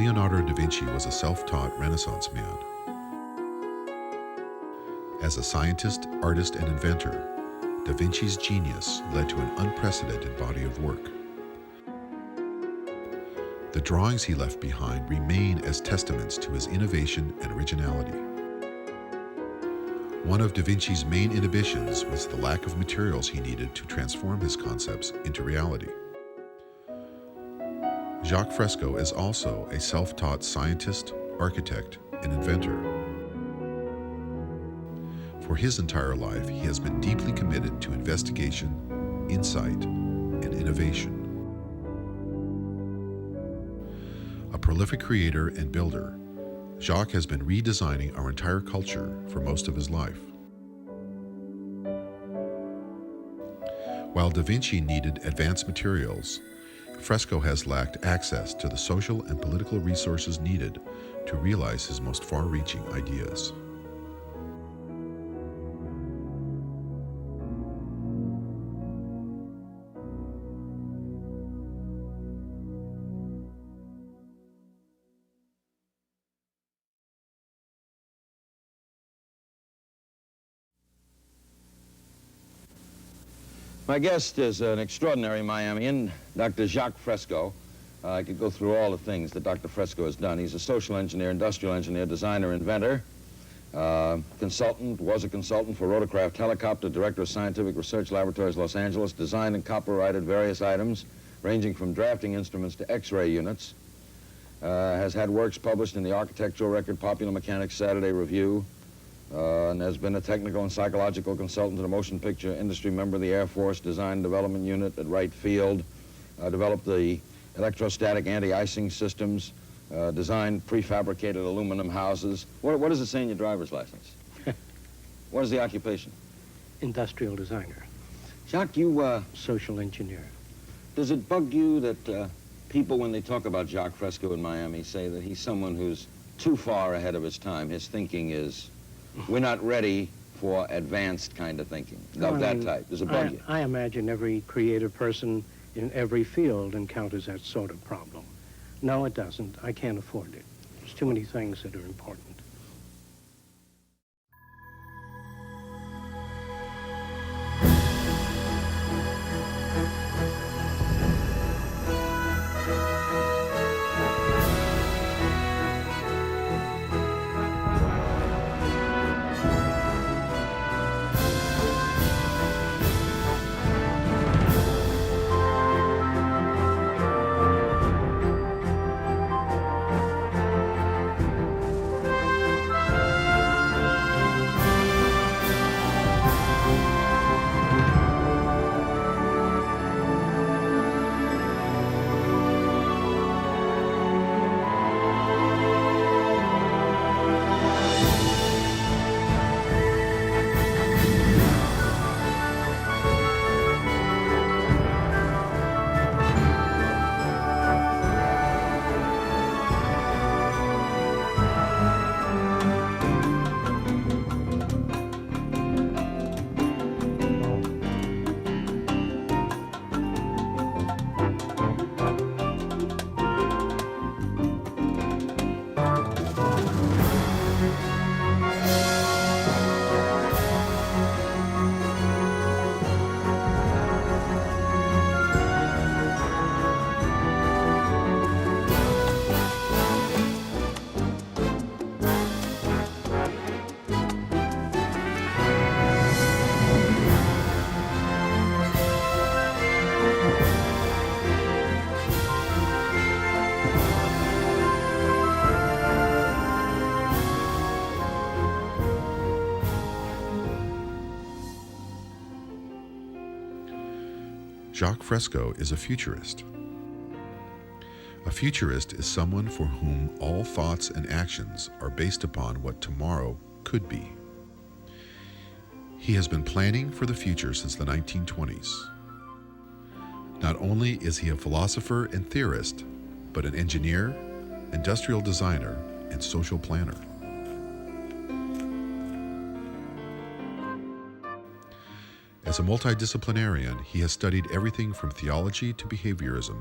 Leonardo da Vinci was a self-taught Renaissance man. As a scientist, artist, and inventor, da Vinci's genius led to an unprecedented body of work. The drawings he left behind remain as testaments to his innovation and originality. One of da Vinci's main inhibitions was the lack of materials he needed to transform his concepts into reality. Jacques Fresco is also a self-taught scientist, architect, and inventor. For his entire life, he has been deeply committed to investigation, insight, and innovation. A prolific creator and builder, Jacques has been redesigning our entire culture for most of his life. While da Vinci needed advanced materials, Fresco has lacked access to the social and political resources needed to realize his most far-reaching ideas. My guest is an extraordinary Miamian, Dr. Jacques Fresco. I could go through all the things that Dr. Fresco has done. He's a social engineer, industrial engineer, designer, inventor, consultant, was a consultant for Rotorcraft Helicopter, director of Scientific Research Laboratories, Los Angeles, designed and copyrighted various items, ranging from drafting instruments to X-ray units. Has had works published in the Architectural Record, Popular Mechanics, Saturday Review, and has been a technical and psychological consultant to the motion picture industry, member of the Air Force Design Development Unit at Wright Field, developed the electrostatic anti-icing systems, designed prefabricated aluminum houses. What does it say in your driver's license? What is the occupation? Industrial designer. Jacques, you... Social engineer. Does it bug you that people, when they talk about Jacques Fresco in Miami, say that he's someone who's too far ahead of his time? His thinking is... We're not ready for advanced kind of thinking, of that type. Does it bug you? I imagine every creative person in every field encounters that sort of problem. No, it doesn't. I can't afford it. There's too many things that are important. Jacques Fresco is a futurist. A futurist is someone for whom all thoughts and actions are based upon what tomorrow could be. He has been planning for the future since the 1920s. Not only is he a philosopher and theorist, but an engineer, industrial designer, and social planner. As a multidisciplinarian, he has studied everything from theology to behaviorism,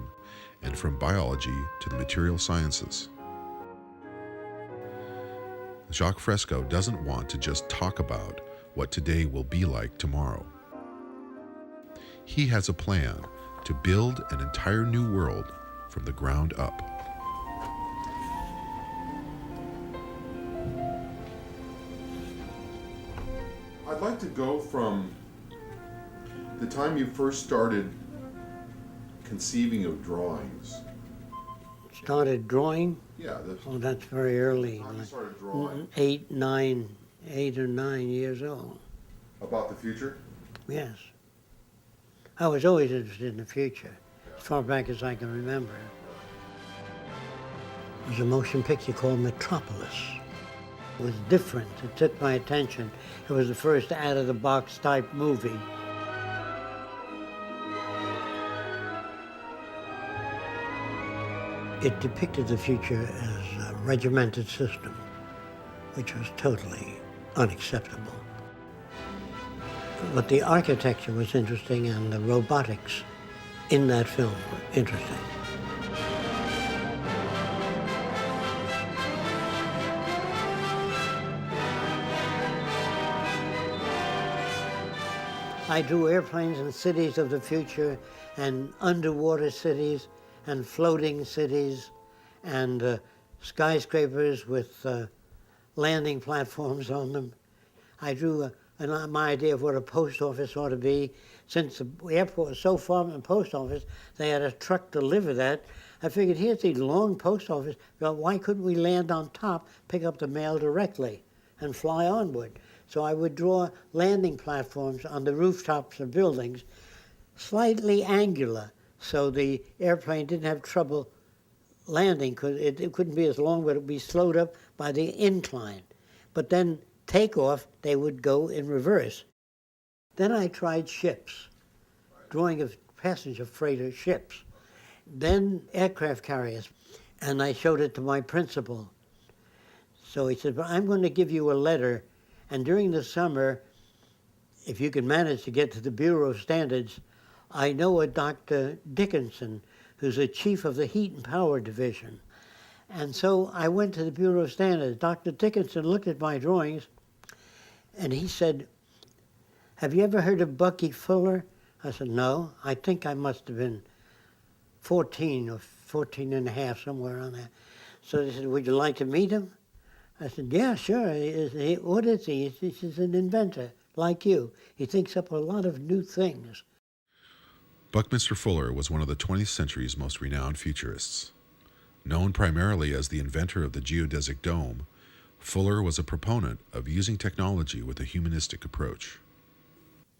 and from biology to the material sciences. Jacques Fresco doesn't want to just talk about what today will be like tomorrow. He has a plan to build an entire new world from the ground up. I'd like to go from the time you first started conceiving of drawings. Started drawing? Yeah, Oh, that's very early. time you started drawing. 8 or 9 years old. About the future? Yes. I was always interested in the future, as far back as I can remember. There was a motion picture called Metropolis. It was different. It took my attention. It was the first out-of-the-box type movie. It depicted the future as a regimented system, which was totally unacceptable. But the architecture was interesting and the robotics in that film were interesting. I drew airplanes in cities of the future and underwater cities and floating cities and skyscrapers with landing platforms on them. I drew my idea of what a post office ought to be. Since the airport was so far from the post office, they had a truck deliver that. I figured, here's the long post office. Well, why couldn't we land on top, pick up the mail directly, and fly onward? So I would draw landing platforms on the rooftops of buildings, slightly angular, so the airplane didn't have trouble landing, because it couldn't be as long, but it would be slowed up by the incline. But then takeoff, they would go in reverse. Then I tried ships, drawing of passenger freighter ships. Then aircraft carriers, and I showed it to my principal. So he said, well, I'm going to give you a letter, and during the summer, if you can manage to get to the Bureau of Standards, I know a Dr. Dickinson, who's the chief of the Heat and Power Division. And so I went to the Bureau of Standards. Dr. Dickinson looked at my drawings, and he said, have you ever heard of Bucky Fuller? I said, no. I think I must have been 14 or 14 and a half, somewhere around there. So they said, would you like to meet him? I said, yeah, sure. What is he? He's an inventor, like you. He thinks up a lot of new things. Buckminster Fuller was one of the 20th century's most renowned futurists. Known primarily as the inventor of the geodesic dome, Fuller was a proponent of using technology with a humanistic approach.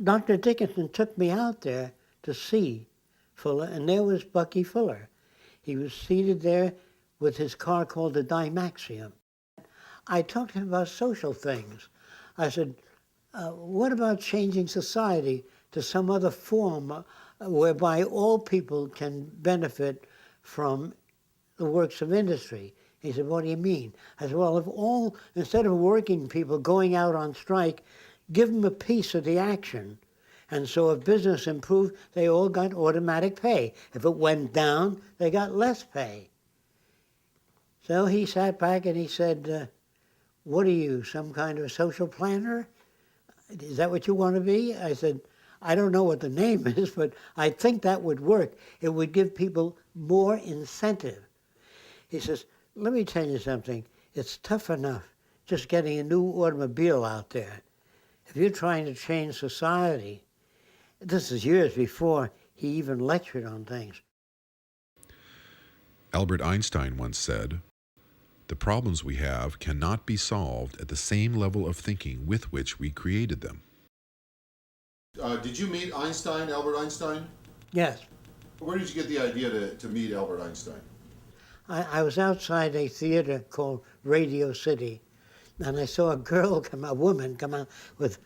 Dr. Dickinson took me out there to see Fuller, and there was Bucky Fuller. He was seated there with his car called the Dymaxion. I talked to him about social things. I said, what about changing society to some other form whereby all people can benefit from the works of industry? He said, what do you mean? I said, well, instead of working people going out on strike, give them a piece of the action. And so if business improved, they all got automatic pay. If it went down, they got less pay. So he sat back and he said, what are you, some kind of social planner? Is that what you want to be? I said, I don't know what the name is, but I think that would work. It would give people more incentive. He says, let me tell you something. It's tough enough just getting a new automobile out there. If you're trying to change society, this is years before he even lectured on things. Albert Einstein once said, the problems we have cannot be solved at the same level of thinking with which we created them. Did you meet Einstein, Albert Einstein? Yes. Where did you get the idea to meet Albert Einstein? I was outside a theater called Radio City, and I saw a woman come out with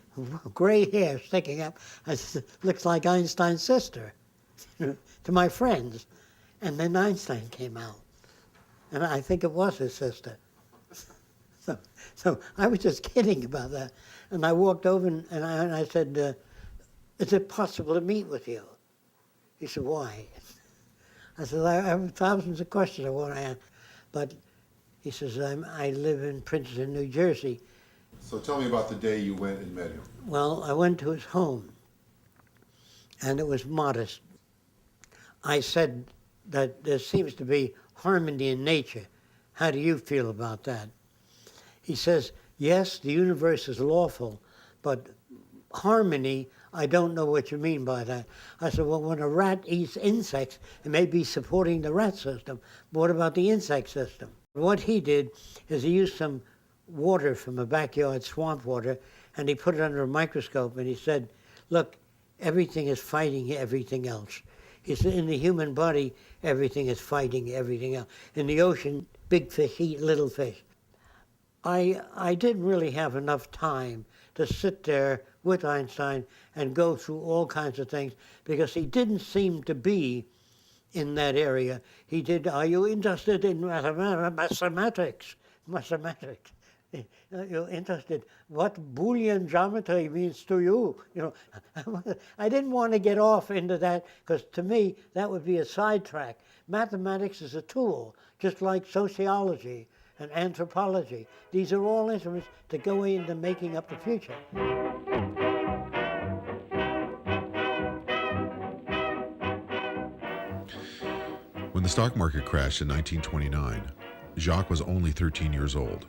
gray hair sticking up. I said, looks like Einstein's sister, to my friends. And then Einstein came out, and I think it was his sister. So I was just kidding about that. And I walked over and I said, is it possible to meet with you? He said, why? I said, I have thousands of questions I want to ask, but He says, I live in Princeton, New Jersey. So tell me about the day you went and met him. Well, I went to his home, and it was modest. I said that there seems to be harmony in nature. How do you feel about that? He says, yes, the universe is lawful, but harmony, I don't know what you mean by that. I said, well, when a rat eats insects, it may be supporting the rat system. But what about the insect system? What he did is he used some water from a backyard, swamp water, and he put it under a microscope, and he said, look, everything is fighting everything else. He said, in the human body, everything is fighting everything else. In the ocean, big fish eat little fish. I didn't really have enough time to sit there with Einstein and go through all kinds of things, because he didn't seem to be in that area. He did, are you interested in mathematics? Mathematics. You're interested, what Boolean geometry means to you? You know, I didn't want to get off into that, because to me, that would be a sidetrack. Mathematics is a tool, just like sociology and anthropology. These are all instruments to go into making up the future. When the stock market crashed in 1929, Jacques was only 13 years old.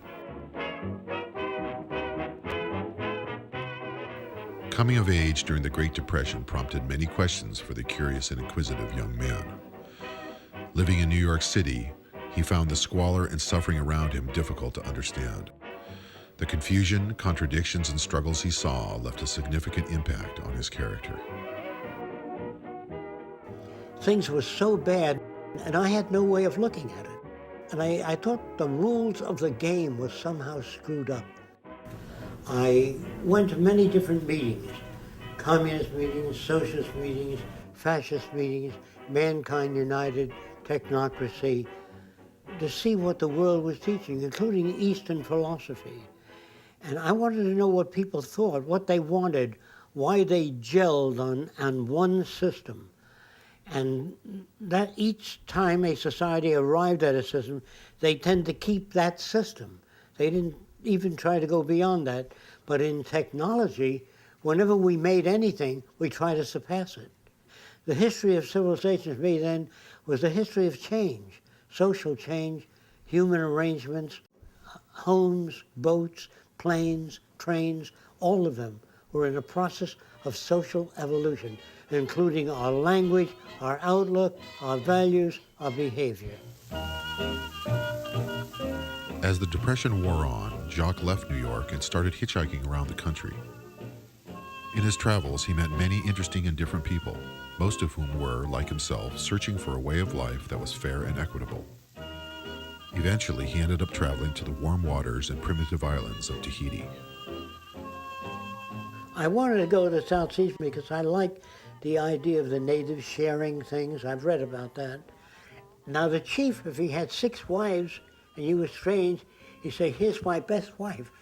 Coming of age during the Great Depression prompted many questions for the curious and inquisitive young man. Living in New York City, he found the squalor and suffering around him difficult to understand. The confusion, contradictions, and struggles he saw left a significant impact on his character. Things were so bad, and I had no way of looking at it. And I thought the rules of the game were somehow screwed up. I went to many different meetings, communist meetings, socialist meetings, fascist meetings, Mankind United, technocracy, to see what the world was teaching, including Eastern philosophy. And I wanted to know what people thought, what they wanted, why they gelled on one system. And that each time a society arrived at a system, they tend to keep that system. They didn't even try to go beyond that. But in technology, whenever we made anything, we try to surpass it. The history of civilization for me then was a history of change, social change, human arrangements, homes, boats, planes, trains, all of them were in a process of social evolution, including our language, our outlook, our values, our behavior. As the Depression wore on, Jacques left New York and started hitchhiking around the country. In his travels, he met many interesting and different people, most of whom were, like himself, searching for a way of life that was fair and equitable. Eventually, he ended up traveling to the warm waters and primitive islands of Tahiti. I wanted to go to the South Seas because I like the idea of the natives sharing things. I've read about that. Now the chief, if he had 6 wives and you were strange, he'd say, here's my best wife.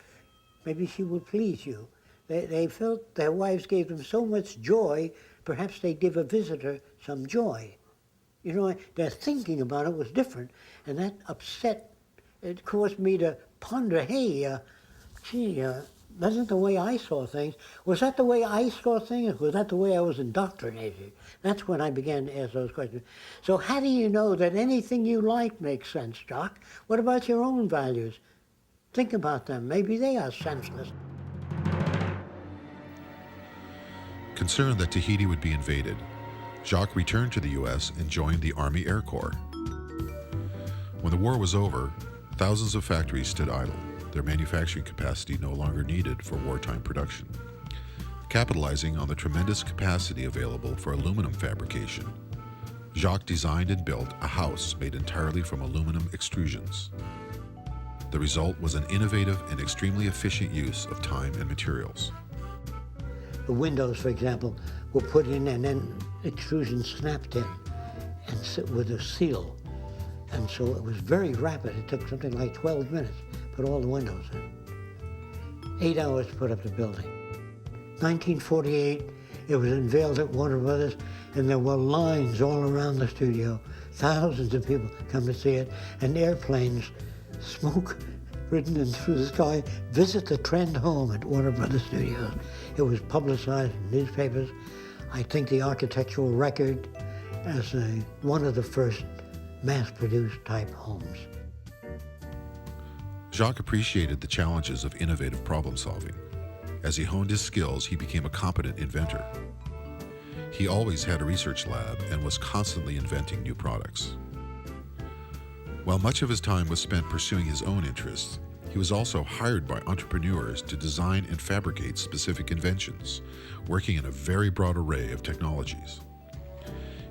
Maybe she will please you. They felt their wives gave them so much joy, perhaps they'd give a visitor some joy. You know, their thinking about it was different, and that upset, it caused me to ponder, hey, that's not the way I saw things. Was that the way I saw things? Was that the way I was indoctrinated? That's when I began to ask those questions. So how do you know that anything you like makes sense, Doc? What about your own values? Think about them. Maybe they are senseless. Concerned that Tahiti would be invaded, Jacques returned to the U.S. and joined the Army Air Corps. When the war was over, thousands of factories stood idle, their manufacturing capacity no longer needed for wartime production. Capitalizing on the tremendous capacity available for aluminum fabrication, Jacques designed and built a house made entirely from aluminum extrusions. The result was an innovative and extremely efficient use of time and materials. The windows, for example, were put in and then extrusion snapped in and sit with a seal. And so it was very rapid. It took something like 12 minutes to put all the windows in. 8 hours to put up the building. 1948, it was unveiled at Warner Brothers, and there were lines all around the studio. Thousands of people come to see it, and airplanes smoke written in through the sky, visit the Trend home at Warner Brothers Studios. It was publicized in newspapers. I think the architectural record as one of the first mass-produced type homes. Jacques appreciated the challenges of innovative problem solving. As he honed his skills, he became a competent inventor. He always had a research lab and was constantly inventing new products. While much of his time was spent pursuing his own interests, he was also hired by entrepreneurs to design and fabricate specific inventions, working in a very broad array of technologies.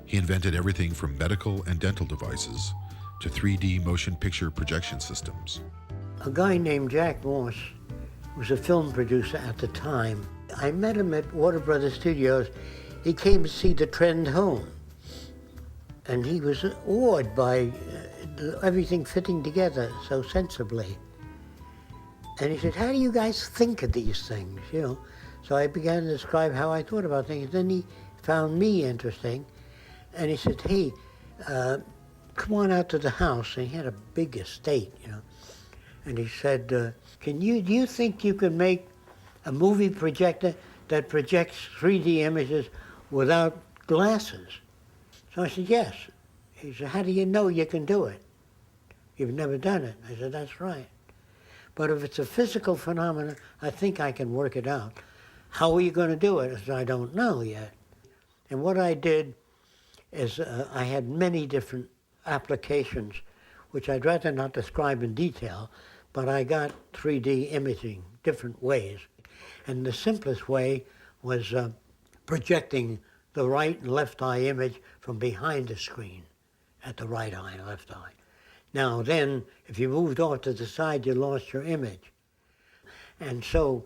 He invented everything from medical and dental devices to 3D motion picture projection systems. A guy named Jack Morse was a film producer at the time. I met him at Warner Brothers Studios. He came to see the Trend home, and he was awed by everything fitting together so sensibly. And he said, how do you guys think of these things, you know? So I began to describe how I thought about things. Then he found me interesting, and he said, hey, come on out to the house. And he had a big estate, you know. And he said, do you think you could make a movie projector that projects 3D images without glasses? So I said, yes. He said, how do you know you can do it? You've never done it. I said, that's right. But if it's a physical phenomenon, I think I can work it out. How are you going to do it? I said, I don't know yet. And what I did is I had many different applications, which I'd rather not describe in detail, but I got 3D imaging different ways. And the simplest way was projecting the right and left eye image from behind the screen at the right eye and left eye. Now then, if you moved off to the side, you lost your image. And so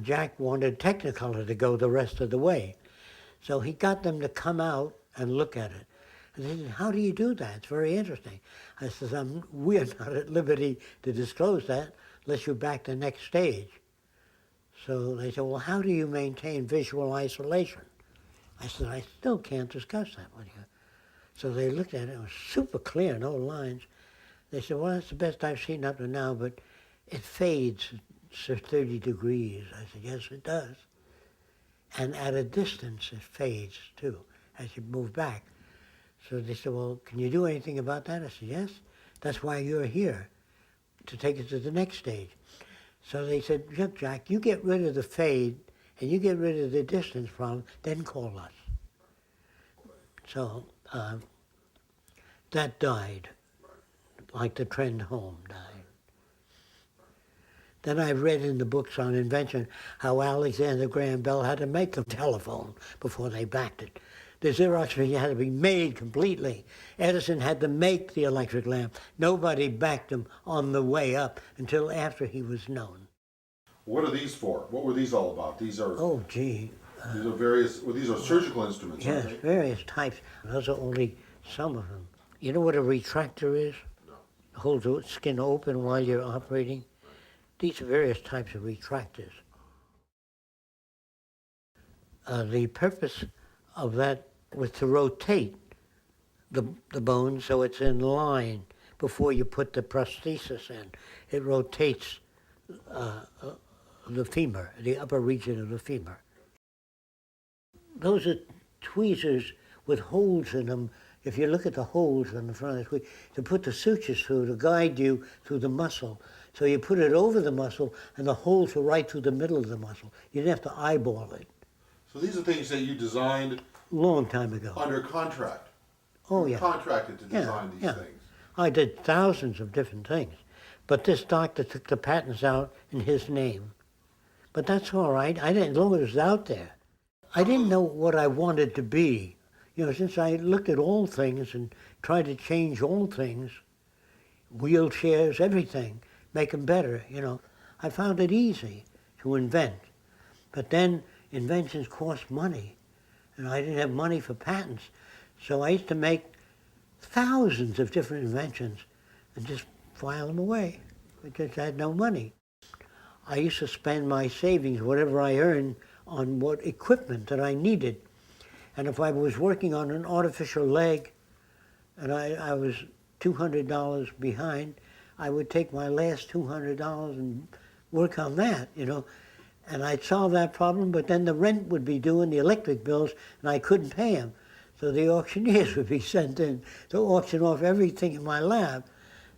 Jack wanted Technicolor to go the rest of the way. So he got them to come out and look at it. And they said, how do you do that? It's very interesting. I said, we're not at liberty to disclose that unless you're back the next stage. So they said, well, how do you maintain visual isolation? I said, I still can't discuss that with you. So they looked at it. It was super clear, no lines. They said, well, that's the best I've seen up to now, but it fades to 30 degrees. I said, yes, it does. And at a distance, it fades, too, as you move back. So they said, well, can you do anything about that? I said, yes. That's why you're here, to take it to the next stage. So they said, look, Jack, you get rid of the fade, and you get rid of the distance problem, then call us. So that died, like the Trend home died. Then I read in the books on invention how Alexander Graham Bell had to make the telephone before they backed it. The Xerox machine had to be made completely. Edison had to make the electric lamp. Nobody backed him on the way up until after he was known. What are these for? What were these all about? These are Oh, gee. these are various. Well, these are surgical instruments. Yes, Aren't they? various types. Those are only some of them. You know what a retractor is? No. Holds the skin open while you're operating. These are various types of retractors. The purpose of that was to rotate the bone so it's in line before you put the prosthesis in. It rotates the femur, the upper region of the femur. Those are tweezers with holes in them. If you look at the holes on the front of the tweezer, to put the sutures through, to guide you through the muscle. So you put it over the muscle, and the holes are right through the middle of the muscle. You didn't have to eyeball it. So these are things that you designed Long time ago. under contract. Oh, You yeah. contracted to design these yeah. things. I did thousands of different things. But this doctor took the patents out in his name. But that's all right. I didn't, as long as it was out there. I didn't know what I wanted to be. You know, since I looked at all things and tried to change all things, wheelchairs, everything, make them better, you know, I found it easy to invent. But then inventions cost money, and I didn't have money for patents. So I used to make thousands of different inventions and just file them away because I had no money. I used to spend my savings, whatever I earned, on what equipment that I needed. And if I was working on an artificial leg and I was $200 behind, I would take my last $200 and work on that, you know. And I'd solve that problem, but then the rent would be due and the electric bills, and I couldn't pay them. So the auctioneers would be sent in to auction off everything in my lab.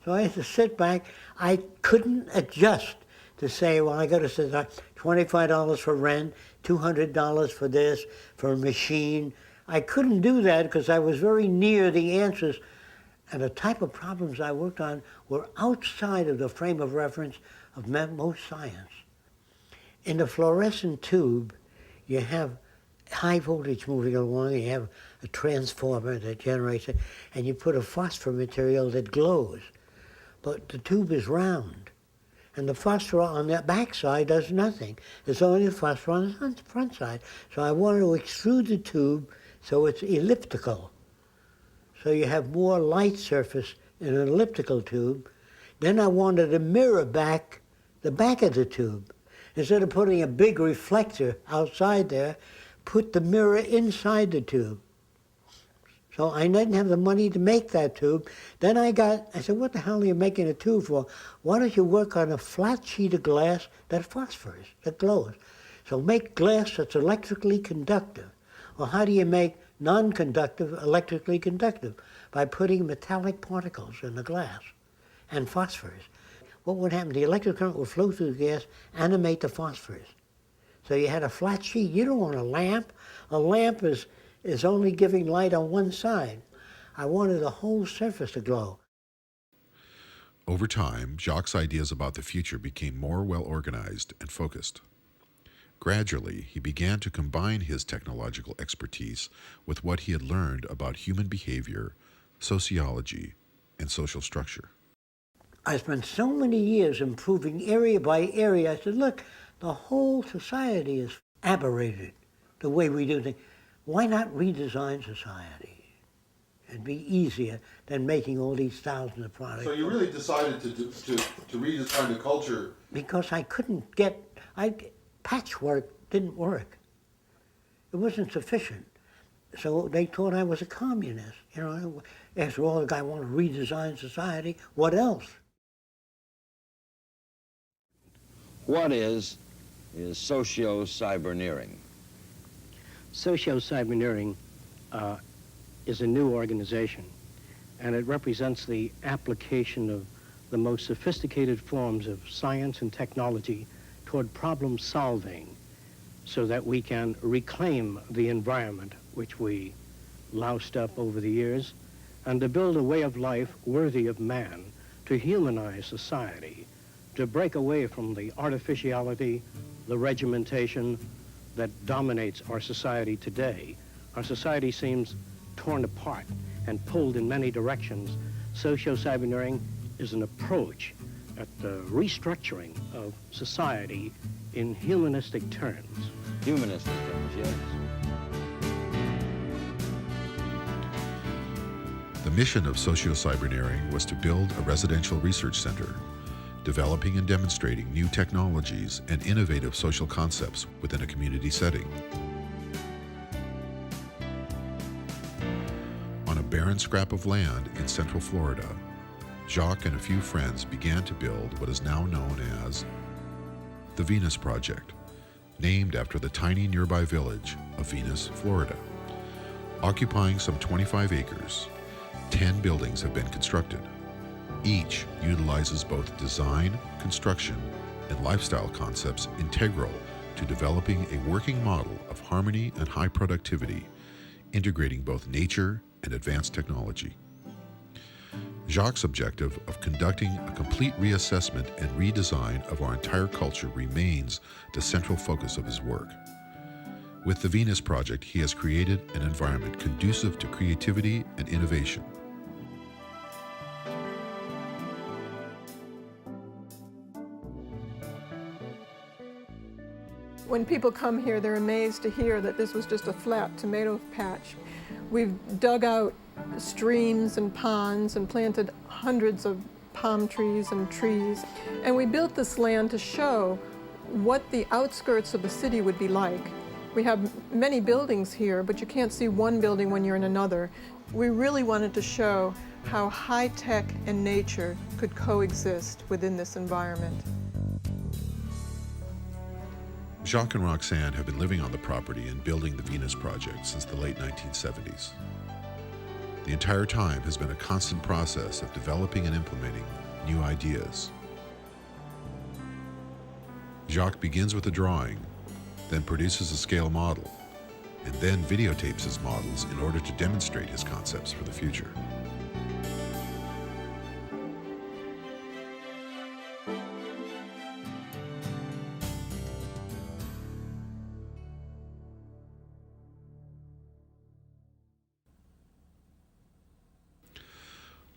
So I had to sit back. I couldn't adjust to say, well, I got to sit down, $25 for rent, $200 for this, for a machine. I couldn't do that because I was very near the answers. And the type of problems I worked on were outside of the frame of reference of most science. In the fluorescent tube, you have high voltage moving along, you have a transformer that generates it, and you put a phosphor material that glows. But the tube is round, and the phosphor on the back side does nothing. There's only the phosphor on the front side. So I wanted to extrude the tube so it's elliptical. So you have more light surface in an elliptical tube. Then I wanted to mirror back the back of the tube. Instead of putting a big reflector outside there, put the mirror inside the tube. So I didn't have the money to make that tube. Then I said, what the hell are you making a tube for? Why don't you work on a flat sheet of glass that phosphors, that glows? So make glass that's electrically conductive. Well, how do you make non-conductive electrically conductive? By putting metallic particles in the glass and phosphors. What would happen? The electric current would flow through the gas, animate the phosphors. So you had a flat sheet. You don't want a lamp. A lamp is only giving light on one side. I wanted the whole surface to glow. Over time, Jacques' ideas about the future became more well-organized and focused. Gradually, he began to combine his technological expertise with what he had learned about human behavior, sociology, and social structure. I spent so many years improving area by area. I said, look, the whole society is aberrated, the way we do things. Why not redesign society? It'd be easier than making all these thousands of products. So you really decided to redesign the culture? Because I couldn't patchwork didn't work. It wasn't sufficient. So they thought I was a communist. You know, after all, the guy wanted to redesign society. What else? What is socio-cyberneering? Socio-cyberneering is a new organization, and it represents the application of the most sophisticated forms of science and technology toward problem solving so that we can reclaim the environment which we loused up over the years and to build a way of life worthy of man, to humanize society, to break away from the artificiality, the regimentation that dominates our society today. Our society seems torn apart and pulled in many directions. Socio-cyberneering is an approach at the restructuring of society in humanistic terms. Humanistic terms, yes. The mission of socio-cyberneering was to build a residential research center, developing and demonstrating new technologies and innovative social concepts within a community setting. On a barren scrap of land in central Florida, Jacques and a few friends began to build what is now known as the Venus Project, named after the tiny nearby village of Venus, Florida. Occupying some 25 acres, 10 buildings have been constructed. Each utilizes both design, construction, and lifestyle concepts integral to developing a working model of harmony and high productivity, integrating both nature and advanced technology. Jacques' objective of conducting a complete reassessment and redesign of our entire culture remains the central focus of his work. With the Venus Project, he has created an environment conducive to creativity and innovation. When people come here, they're amazed to hear that this was just a flat tomato patch. We've dug out streams and ponds and planted hundreds of palm trees and trees. And we built this land to show what the outskirts of the city would be like. We have many buildings here, but you can't see one building when you're in another. We really wanted to show how high-tech and nature could coexist within this environment. Jacques and Roxanne have been living on the property and building the Venus Project since the late 1970s. The entire time has been a constant process of developing and implementing new ideas. Jacques begins with a drawing, then produces a scale model, and then videotapes his models in order to demonstrate his concepts for the future.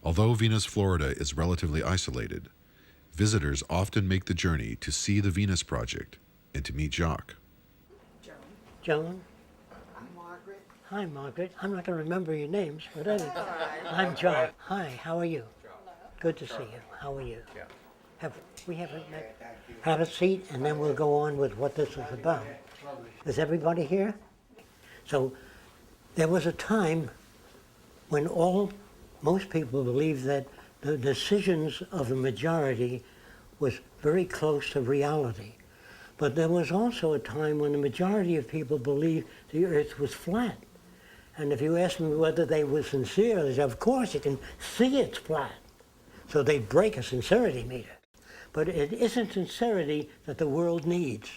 Although Venus, Florida is relatively isolated, visitors often make the journey to see the Venus Project and to meet Jacques. Joan? I'm Margaret. Hi, Margaret. I'm not going to remember your names, but I'm John. Hi, how are you? Good to see you. How are you? We haven't met. Have a seat, and then we'll go on with what this is about. Is everybody here? So there was a time when most people believed that the decisions of the majority was very close to reality. But there was also a time when the majority of people believed the earth was flat. And if you ask them whether they were sincere, they said, of course, you can see it's flat. So they'd break a sincerity meter. But it isn't sincerity that the world needs.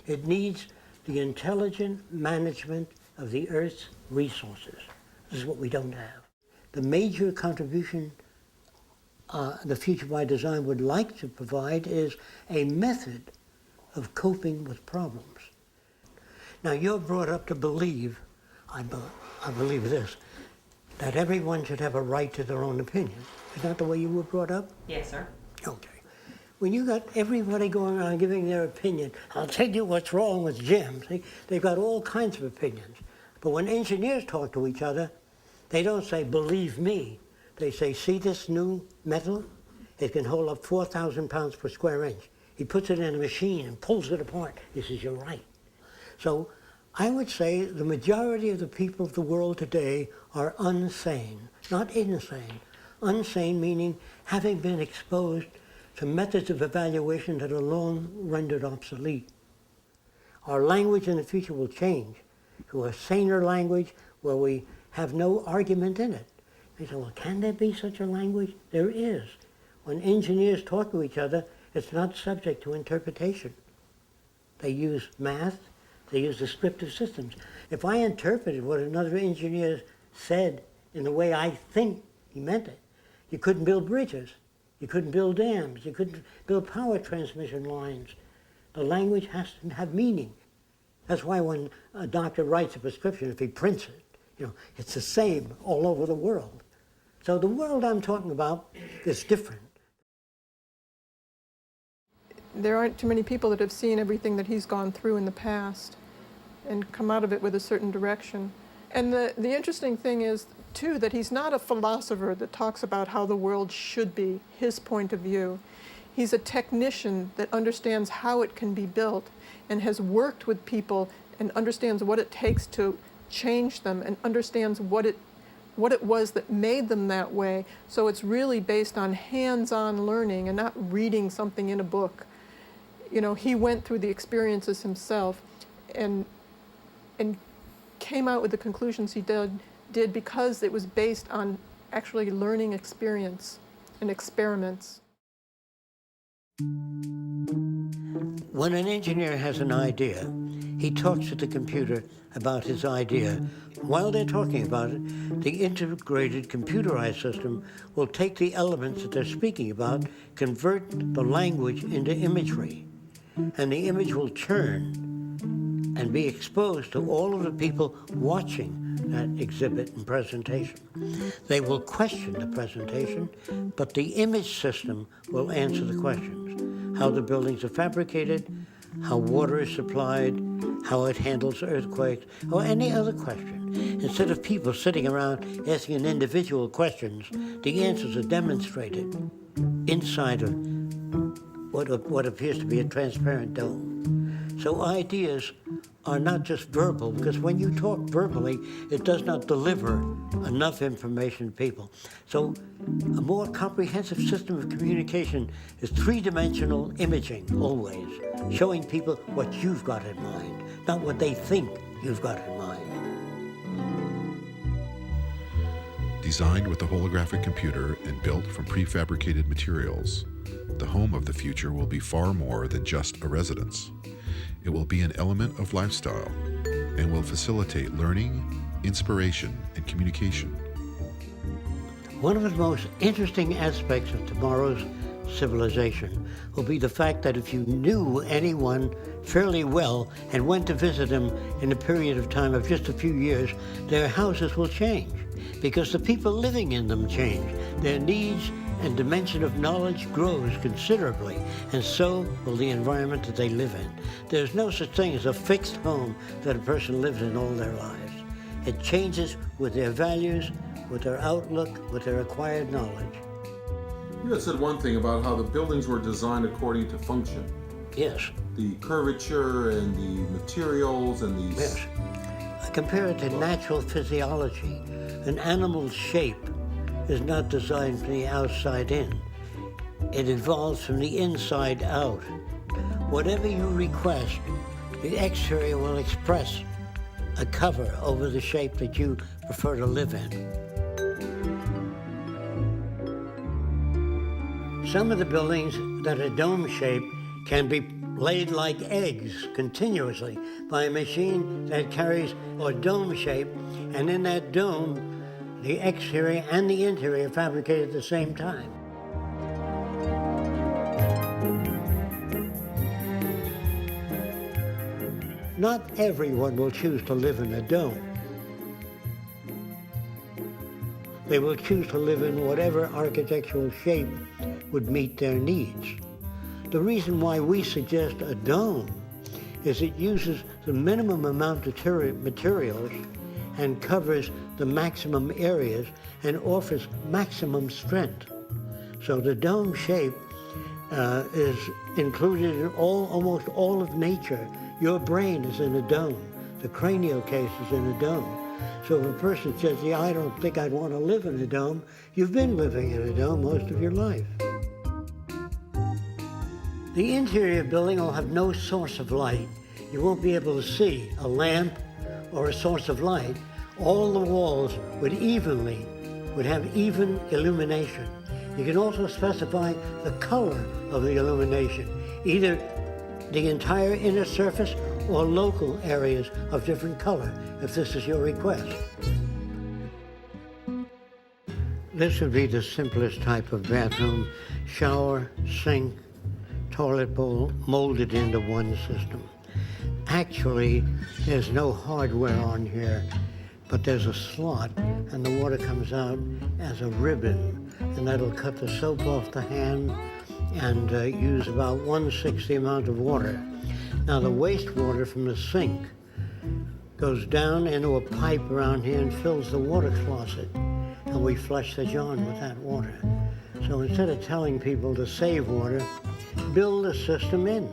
It needs the intelligent management of the earth's resources. This is what we don't have. The major contribution the Future by Design would like to provide is a method of coping with problems. Now, you're brought up to believe, I believe this, that everyone should have a right to their own opinion. Is that the way you were brought up? Yes, sir. Okay. When you got everybody going around giving their opinion, I'll tell you what's wrong with Jim. See, they've got all kinds of opinions. But when engineers talk to each other, they don't say, believe me. They say, see this new metal? It can hold up 4,000 pounds per square inch. He puts it in a machine and pulls it apart. He says, you're right. So I would say the majority of the people of the world today are unsane, not insane. Unsane meaning having been exposed to methods of evaluation that are long rendered obsolete. Our language in the future will change to a saner language where we have no argument in it. They say, well, can there be such a language? There is. When engineers talk to each other, it's not subject to interpretation. They use math, they use descriptive systems. If I interpreted what another engineer said in the way I think he meant it, you couldn't build bridges, you couldn't build dams, you couldn't build power transmission lines. The language has to have meaning. That's why when a doctor writes a prescription, if he prints it, it's the same all over the world. So the world I'm talking about is different. There aren't too many people that have seen everything that he's gone through in the past and come out of it with a certain direction. And the interesting thing is, too, that he's not a philosopher that talks about how the world should be, his point of view. He's a technician that understands how it can be built and has worked with people and understands what it takes to change them and understands what it was that made them that way. So it's really based on hands-on learning and not reading something in a book. He went through the experiences himself and came out with the conclusions he did because it was based on actually learning experience and experiments. When an engineer has an idea, he talks to the computer about his idea. While they're talking about it, the integrated computerized system will take the elements that they're speaking about, convert the language into imagery, and the image will churn and be exposed to all of the people watching that exhibit and presentation. They will question the presentation, but the image system will answer the questions. How the buildings are fabricated, how water is supplied, how it handles earthquakes, or any other question. Instead of people sitting around asking individual questions, the answers are demonstrated inside of what appears to be a transparent dome. So ideas are not just verbal, because when you talk verbally, it does not deliver enough information to people. So a more comprehensive system of communication is three-dimensional imaging, always, showing people what you've got in mind, not what they think you've got in mind. Designed with a holographic computer and built from prefabricated materials, the home of the future will be far more than just a residence. It will be an element of lifestyle and will facilitate learning, inspiration, and communication. One of the most interesting aspects of tomorrow's civilization will be the fact that if you knew anyone fairly well and went to visit them in a period of time of just a few years, their houses will change because the people living in them change. Their needs and dimension of knowledge grows considerably, and so will the environment that they live in. There's no such thing as a fixed home that a person lives in all their lives. It changes with their values, with their outlook, with their acquired knowledge. You had said one thing about how the buildings were designed according to function. Yes. The curvature and the materials and these... Yes. I compare it to natural physiology. An animal's shape is not designed from the outside in. It evolves from the inside out. Whatever you request, the exterior will express a cover over the shape that you prefer to live in. Some of the buildings that are dome-shaped can be laid like eggs continuously by a machine that carries a dome shape, and in that dome, the exterior and the interior fabricated at the same time. Not everyone will choose to live in a dome. They will choose to live in whatever architectural shape would meet their needs. The reason why we suggest a dome is it uses the minimum amount of materials and covers the maximum areas and offers maximum strength. So the dome shape is included in almost all of nature. Your brain is in a dome. The cranial case is in a dome. So if a person says, yeah, I don't think I'd want to live in a dome, you've been living in a dome most of your life. The interior building will have no source of light. You won't be able to see a lamp or a source of light. All the walls would have even illumination. You can also specify the color of the illumination, either the entire inner surface or local areas of different color, if this is your request. This would be the simplest type of bathroom: shower, sink, toilet bowl molded into one system. Actually, there's no hardware on here, but there's a slot and the water comes out as a ribbon, and that'll cut the soap off the hand and use about 1/6 the amount of water. Now the wastewater from the sink goes down into a pipe around here and fills the water closet, and we flush the John with that water. So instead of telling people to save water, build a system in.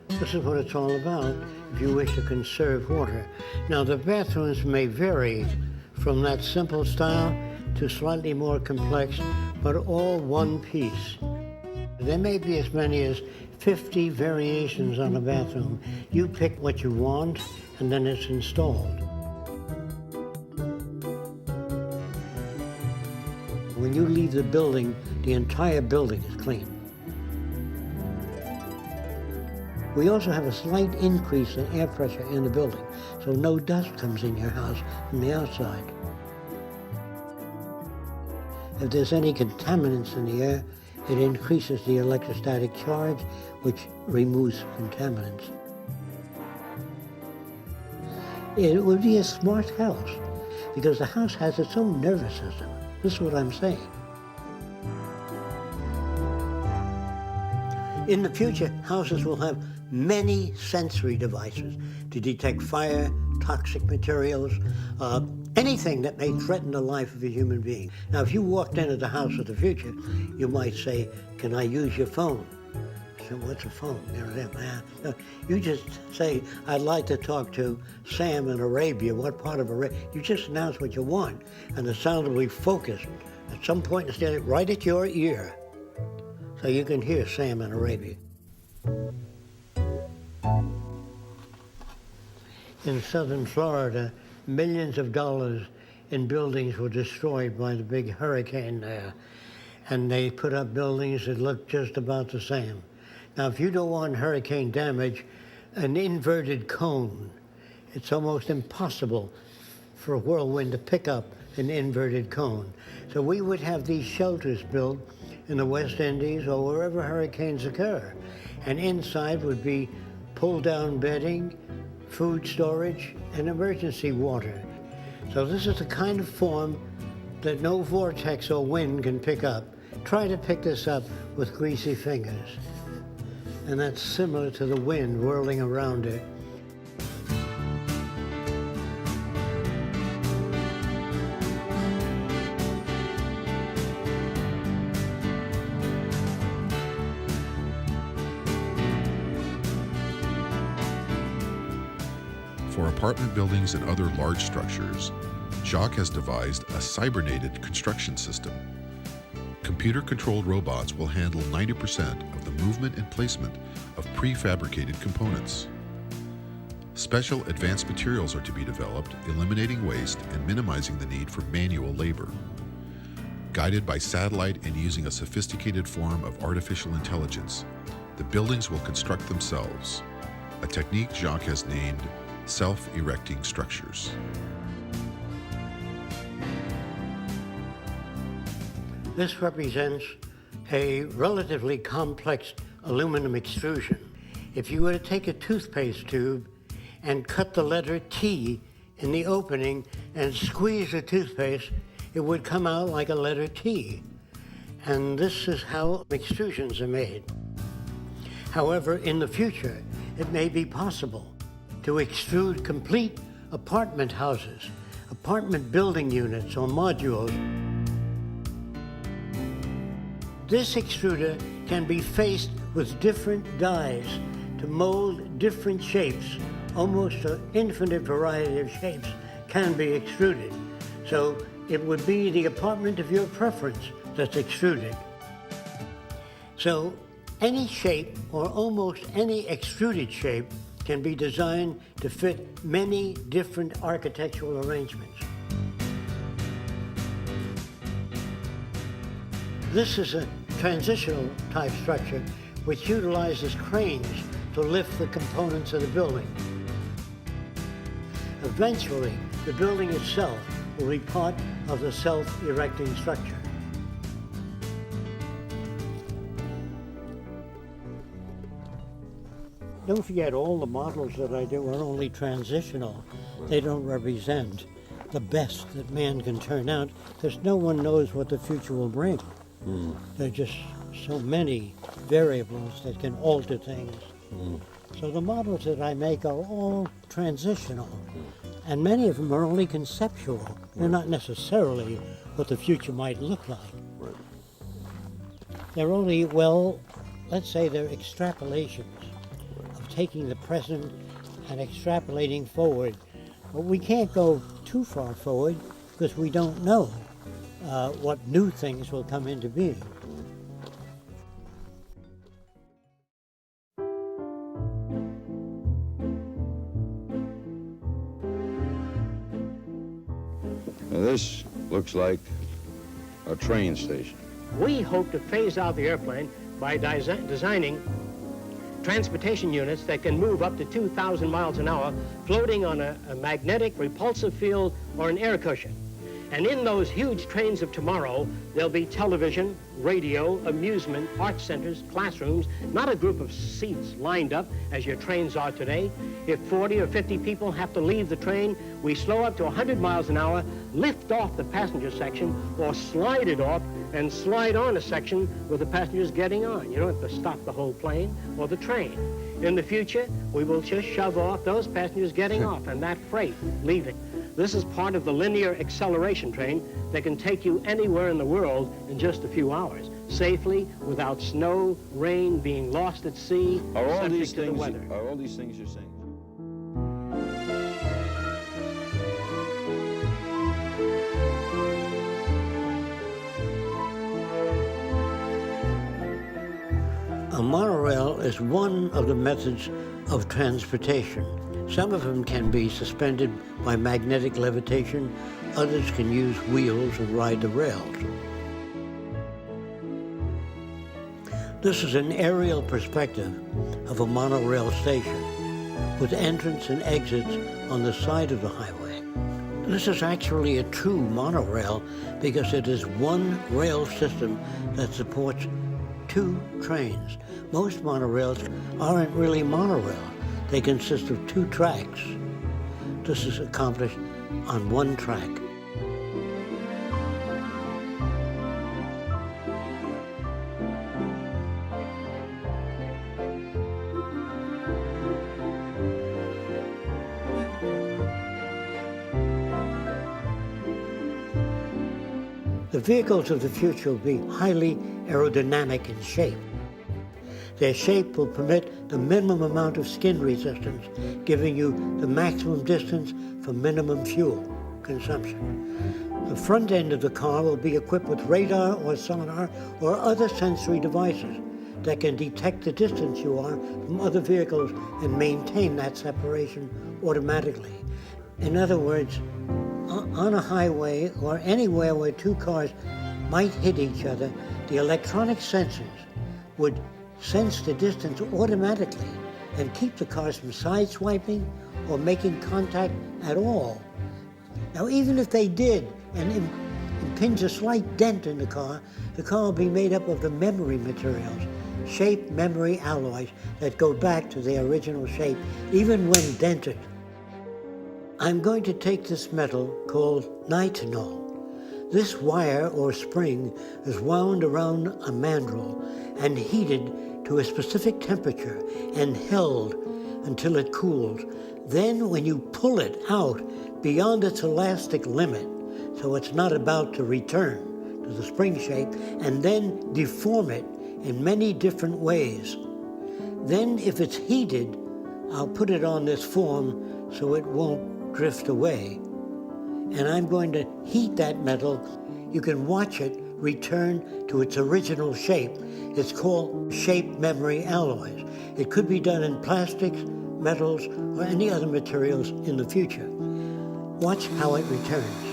This is what it's all about if you wish to conserve water. Now the bathrooms may vary from that simple style to slightly more complex, but all one piece. There may be as many as 50 variations on a bathroom. You pick what you want, and then it's installed. When you leave the building, the entire building is clean. We also have a slight increase in air pressure in the building, so no dust comes in your house from the outside. If there's any contaminants in the air, it increases the electrostatic charge, which removes contaminants. It would be a smart house, because the house has its own nervous system. This is what I'm saying. In the future, houses will have many sensory devices to detect fire, toxic materials, anything that may threaten the life of a human being. Now, if you walked into the house of the future, you might say, can I use your phone? what's a phone? You just say, I'd like to talk to Sam in Arabia. What part of Arabia? You just announce what you want, and the sound will be focused at some point instead, right at your ear, so you can hear Sam in Arabia. In southern Florida, millions of dollars in buildings were destroyed by the big hurricane there. And they put up buildings that look just about the same. Now, if you don't want hurricane damage, an inverted cone, it's almost impossible for a whirlwind to pick up an inverted cone. So we would have these shelters built in the West Indies or wherever hurricanes occur. And inside would be pull-down bedding, food storage, and emergency water. So this is the kind of form that no vortex or wind can pick up. Try to pick this up with greasy fingers. And that's similar to the wind whirling around it. For apartment buildings and other large structures, Jacques has devised a cybernated construction system. Computer-controlled robots will handle 90% of the movement and placement of prefabricated components. Special advanced materials are to be developed, eliminating waste and minimizing the need for manual labor. Guided by satellite and using a sophisticated form of artificial intelligence, the buildings will construct themselves, a technique Jacques has named self-erecting structures. This represents a relatively complex aluminum extrusion. If you were to take a toothpaste tube and cut the letter T in the opening and squeeze the toothpaste, it would come out like a letter T. And this is how extrusions are made. However, in the future, it may be possible to extrude complete apartment houses, apartment building units or modules. This extruder can be faced with different dies to mold different shapes. Almost an infinite variety of shapes can be extruded. So it would be the apartment of your preference that's extruded. So any shape or almost any extruded shape can be designed to fit many different architectural arrangements. This is a transitional type structure which utilizes cranes to lift the components of the building. Eventually, the building itself will be part of the self-erecting structure. Don't forget, all the models that I do are only transitional. They don't represent the best that man can turn out, because no one knows what the future will bring. There are just so many variables that can alter things. So the models that I make are all transitional, and many of them are only conceptual. They're not necessarily what the future might look like. They're only, well, let's say they're extrapolations of taking the present and extrapolating forward. But we can't go too far forward because we don't know what new things will come into being. Now this looks like a train station. We hope to phase out the airplane by designing transportation units that can move up to 2,000 miles an hour, floating on a magnetic repulsive field or an air cushion. And in those huge trains of tomorrow, there'll be television, radio, amusement, art centers, classrooms, not a group of seats lined up as your trains are today. If 40 or 50 people have to leave the train, we slow up to 100 miles an hour, lift off the passenger section, or slide it off and slide on a section with the passengers getting on. You don't have to stop the whole plane or the train. In the future, we will just shove off those passengers getting off and that freight leaving. This is part of the linear acceleration train that can take you anywhere in the world in just a few hours, safely, without snow, rain, being lost at sea, subject to the weather. Are all these things you're saying? A monorail is one of the methods of transportation. Some of them can be suspended by magnetic levitation. Others can use wheels and ride the rails. This is an aerial perspective of a monorail station with entrance and exits on the side of the highway. This is actually a true monorail because it is one rail system that supports two trains. Most monorails aren't really monorails. They consist of two tracks. This is accomplished on one track. The vehicles of the future will be highly aerodynamic in shape. Their shape will permit the minimum amount of skin resistance, giving you the maximum distance for minimum fuel consumption. The front end of the car will be equipped with radar or sonar or other sensory devices that can detect the distance you are from other vehicles and maintain that separation automatically. In other words, on a highway or anywhere where two cars might hit each other, the electronic sensors would sense the distance automatically and keep the cars from sideswiping or making contact at all. Now, even if they did and impinge a slight dent in the car will be made up of the memory materials, shape memory alloys that go back to their original shape, even when dented. I'm going to take this metal called nitinol. This wire or spring is wound around a mandrel and heated to a specific temperature and held until it cools. Then when you pull it out beyond its elastic limit, so it's not about to return to the spring shape, and then deform it in many different ways. Then if it's heated, I'll put it on this form so it won't drift away. And I'm going to heat that metal. You can watch it return to its original shape. It's called shape memory alloys. It could be done in plastics, metals, or any other materials in the future. Watch how it returns.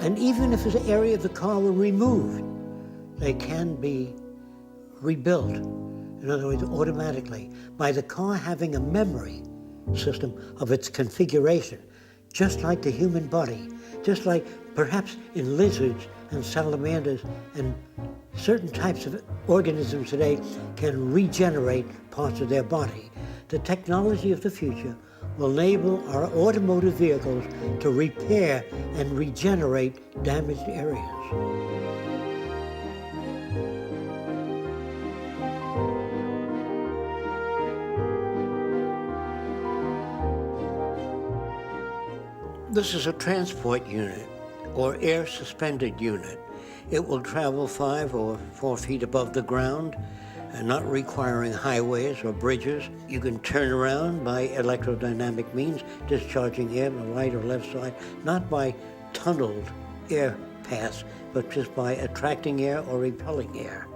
And even if an area of the car were removed, they can be rebuilt. In other words, automatically, by the car having a memory system of its configuration, just like the human body, just like perhaps in lizards and salamanders and certain types of organisms today can regenerate parts of their body. The technology of the future will enable our automotive vehicles to repair and regenerate damaged areas. This is a transport unit or air suspended unit. It will travel 5 or 4 feet above the ground and not requiring highways or bridges. You can turn around by electrodynamic means, discharging air on the right or left side, not by tunneled air paths, but just by attracting air or repelling air.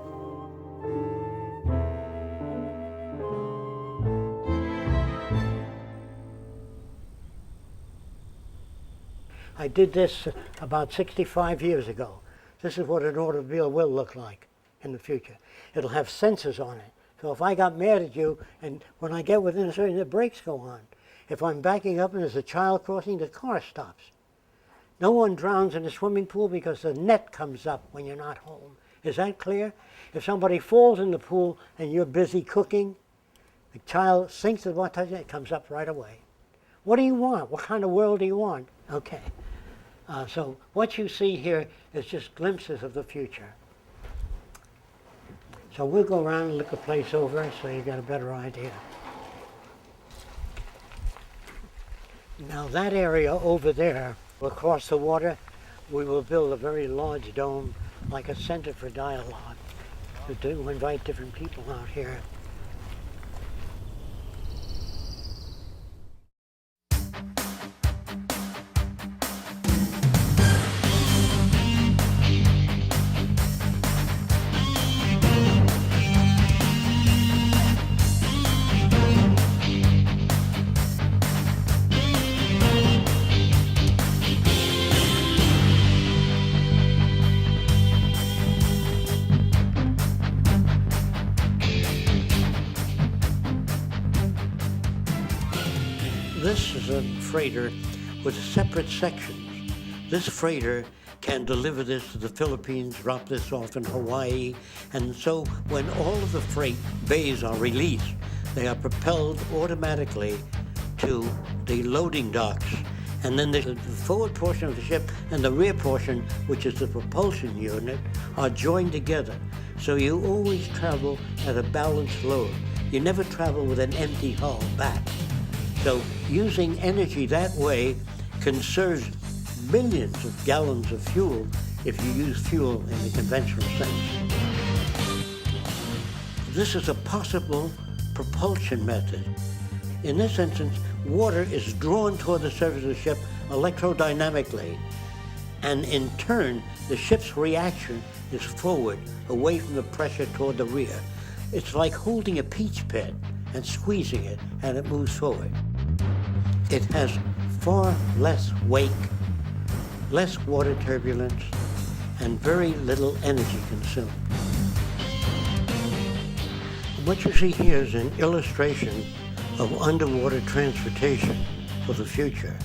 I did this about 65 years ago. This is what an automobile will look like in the future. It'll have sensors on it. So if I got mad at you, and when I get within a certain, the brakes go on. If I'm backing up and there's a child crossing, the car stops. No one drowns in a swimming pool because the net comes up when you're not home. Is that clear? If somebody falls in the pool and you're busy cooking, the child sinks at one time, it comes up right away. What do you want? What kind of world do you want? Okay. So what you see here is just glimpses of the future. So we'll go around and look the place over so you get a better idea. Now that area over there, across the water, we will build a very large dome, like a center for dialogue, to invite different people out here. This is a freighter with separate sections. This freighter can deliver this to the Philippines, drop this off in Hawaii, and so when all of the freight bays are released, they are propelled automatically to the loading docks. And then the forward portion of the ship and the rear portion, which is the propulsion unit, are joined together. So you always travel at a balanced load. You never travel with an empty hull back. So using energy that way conserves millions of gallons of fuel if you use fuel in the conventional sense. This is a possible propulsion method. In this instance, water is drawn toward the surface of the ship electrodynamically, and in turn, the ship's reaction is forward, away from the pressure toward the rear. It's like holding a peach pit and squeezing it, and it moves forward. It has far less wake, less water turbulence, and very little energy consumed. What you see here is an illustration of underwater transportation for the future.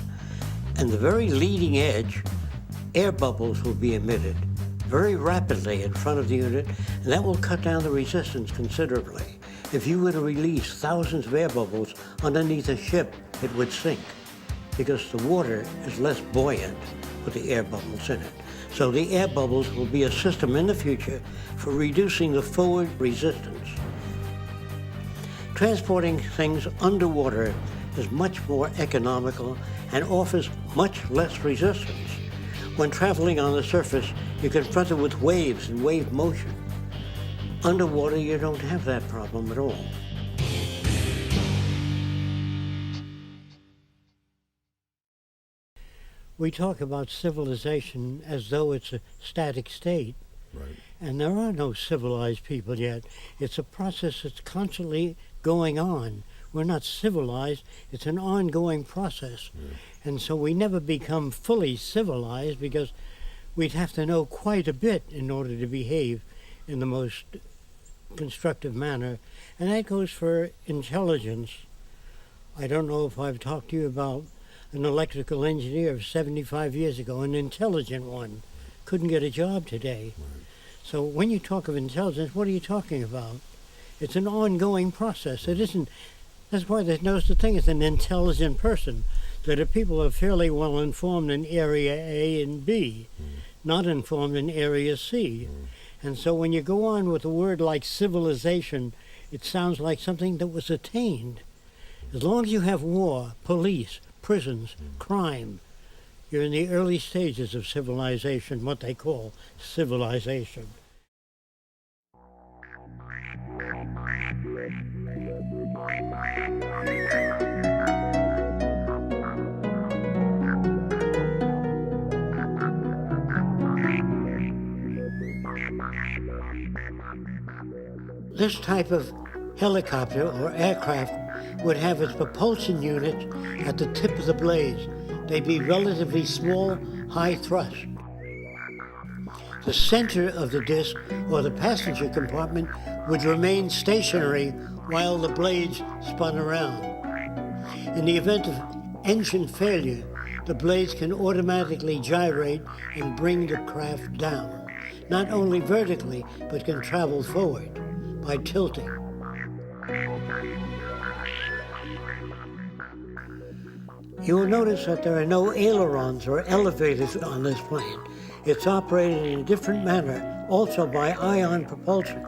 And the very leading edge, air bubbles will be emitted very rapidly in front of the unit, and that will cut down the resistance considerably. If you were to release thousands of air bubbles underneath a ship, it would sink because the water is less buoyant with the air bubbles in it. So the air bubbles will be a system in the future for reducing the forward resistance. Transporting things underwater is much more economical and offers much less resistance. When traveling on the surface, you're confronted with waves and wave motion. Underwater, you don't have that problem at all. We talk about civilization as though it's a static state. Right. And there are no civilized people yet. It's a process that's constantly going on. We're not civilized, it's an ongoing process. Yeah. And so we never become fully civilized because we'd have to know quite a bit in order to behave in the most constructive manner. And that goes for intelligence. I don't know if I've talked to you about an electrical engineer of 75 years ago, an intelligent one, couldn't get a job today. Right. So when you talk of intelligence, what are you talking about? It's an ongoing process. It isn't, that's why there's no such thing as an intelligent person. That are people who are fairly well informed in area A and B, not informed in area C. And so when you go on with a word like civilization, it sounds like something that was attained. As long as you have war, police, prisons, crime, you're in the early stages of civilization, what they call civilization. This type of helicopter or aircraft would have its propulsion units at the tip of the blades. They'd be relatively small, high thrust. The center of the disc, or the passenger compartment, would remain stationary while the blades spun around. In the event of engine failure, the blades can automatically gyrate and bring the craft down, not only vertically, but can travel forward by tilting. You will notice that there are no ailerons or elevators on this plane. It's operated in a different manner, also by ion propulsion.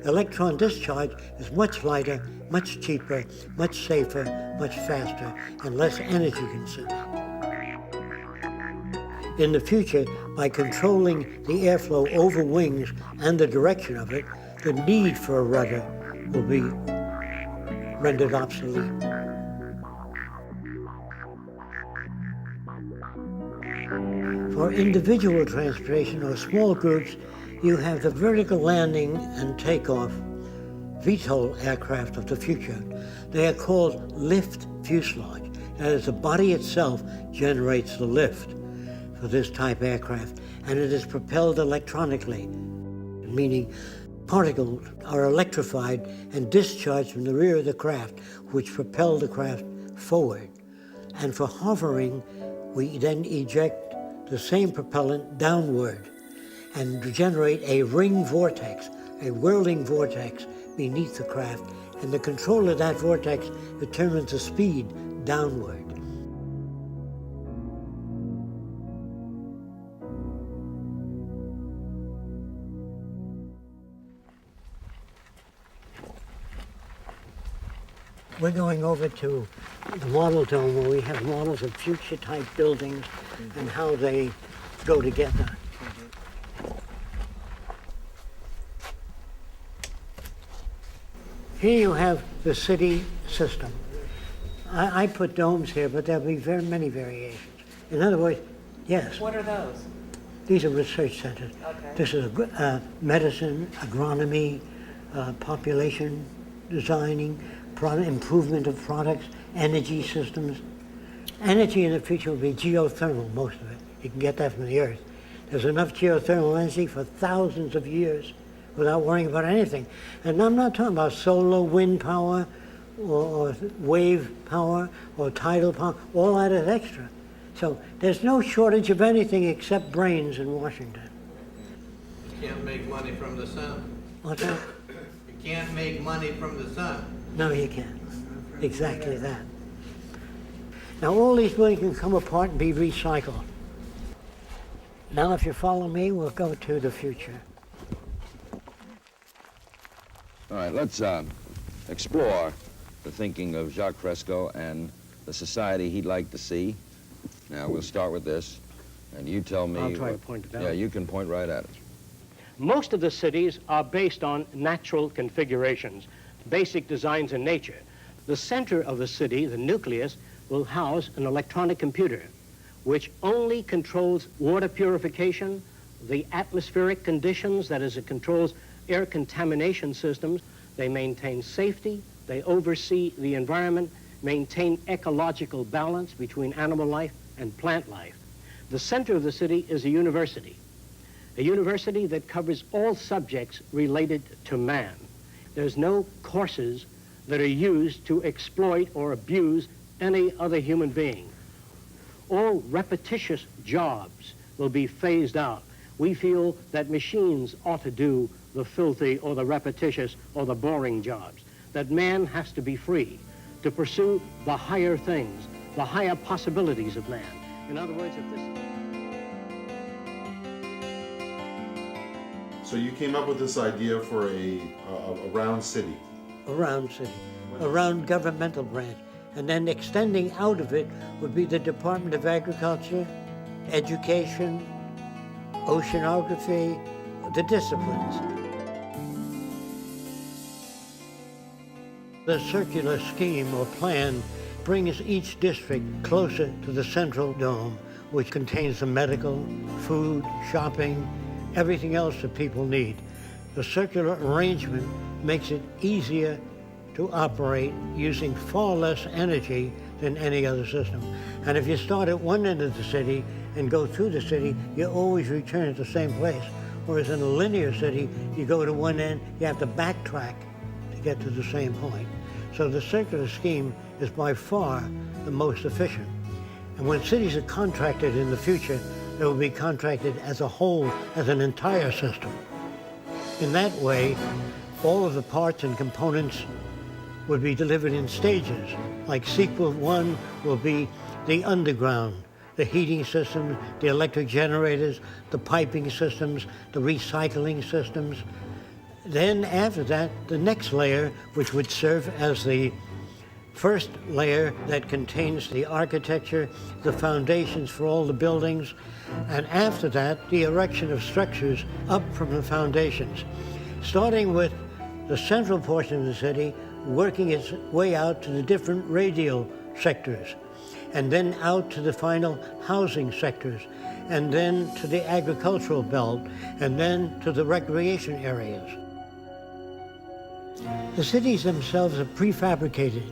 Electron discharge is much lighter, much cheaper, much safer, much faster, and less energy consuming. In the future, by controlling the airflow over wings and the direction of it, the need for a rudder will be rendered obsolete. For individual transportation or small groups, you have the vertical landing and takeoff VTOL aircraft of the future. They are called lift fuselage. That is, the body itself generates the lift for this type aircraft, and it is propelled electronically, meaning particles are electrified and discharged from the rear of the craft, which propel the craft forward. And for hovering, we then eject the same propellant downward and generate a ring vortex, a whirling vortex beneath the craft, and the control of that vortex determines the speed downward. We're going over to the model dome where we have models of future type buildings and how they go together. Here you have the city system. I put domes here, but there'll be very many variations. In other words, yes. What are those? These are research centers. Okay. This is medicine, agronomy, population designing, improvement of products, energy systems. Energy in the future will be geothermal, most of it. You can get that from the Earth. There's enough geothermal energy for thousands of years without worrying about anything. And I'm not talking about solar, wind power, or wave power, or tidal power. All that is extra. So there's no shortage of anything except brains in Washington. You can't make money from the sun. What's that? You can't make money from the sun. No, you can't. Exactly that. Now all these buildings can come apart and be recycled. Now if you follow me, we'll go to the future. All right, let's explore the thinking of Jacques Fresco and the society he'd like to see. Now, we'll start with this, and you tell me... I'll try to point it out. Yeah, you can point right at it. Most of the cities are based on natural configurations, basic designs in nature. The center of the city, the nucleus, will house an electronic computer, which only controls water purification, the atmospheric conditions, that is, it controls air contamination systems. They maintain safety, they oversee the environment, maintain ecological balance between animal life and plant life. The center of the city is a university that covers all subjects related to man. There's no courses that are used to exploit or abuse any other human being. All repetitious jobs will be phased out. We feel that machines ought to do the filthy or the repetitious or the boring jobs, that man has to be free to pursue the higher things, the higher possibilities of man. In other words, if this... So you came up with this idea for a round city. A round city, a round governmental branch. And then extending out of it would be the Department of Agriculture, Education, Oceanography, the disciplines. The circular scheme or plan brings each district closer to the central dome, which contains the medical, food, shopping, everything else that people need. The circular arrangement makes it easier to operate using far less energy than any other system. And if you start at one end of the city and go through the city, you always return at the same place. Whereas in a linear city, you go to one end, you have to backtrack to get to the same point. So the circular scheme is by far the most efficient. And when cities are contracted in the future, they will be contracted as a whole, as an entire system. In that way, all of the parts and components would be delivered in stages. Like sequel 1 will be the underground, the heating systems, the electric generators, the piping systems, the recycling systems. Then after that, the next layer, which would serve as the first layer that contains the architecture, the foundations for all the buildings, and after that, the erection of structures up from the foundations, starting with the central portion of the city, working its way out to the different radial sectors, and then out to the final housing sectors, and then to the agricultural belt, and then to the recreation areas. The cities themselves are prefabricated.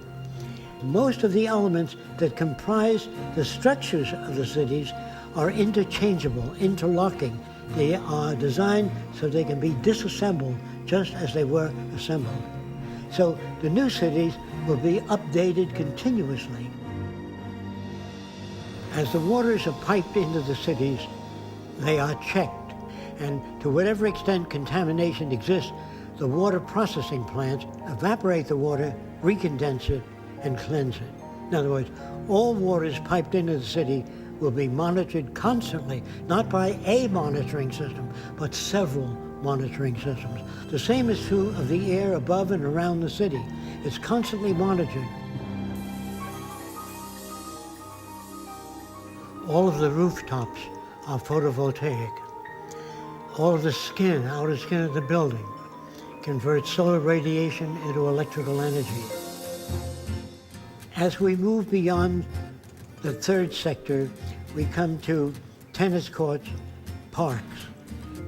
Most of the elements that comprise the structures of the cities are interchangeable, interlocking. They are designed so they can be disassembled just as they were assembled. So the new cities will be updated continuously. As the waters are piped into the cities, they are checked. And to whatever extent contamination exists, the water processing plants evaporate the water, recondense it, and cleanse it. In other words, all waters piped into the city will be monitored constantly, not by a monitoring system, but several monitoring systems. The same is true of the air above and around the city. It's constantly monitored. All of the rooftops are photovoltaic. All of the outer skin of the building converts solar radiation into electrical energy. As we move beyond the third sector, we come to tennis courts, parks.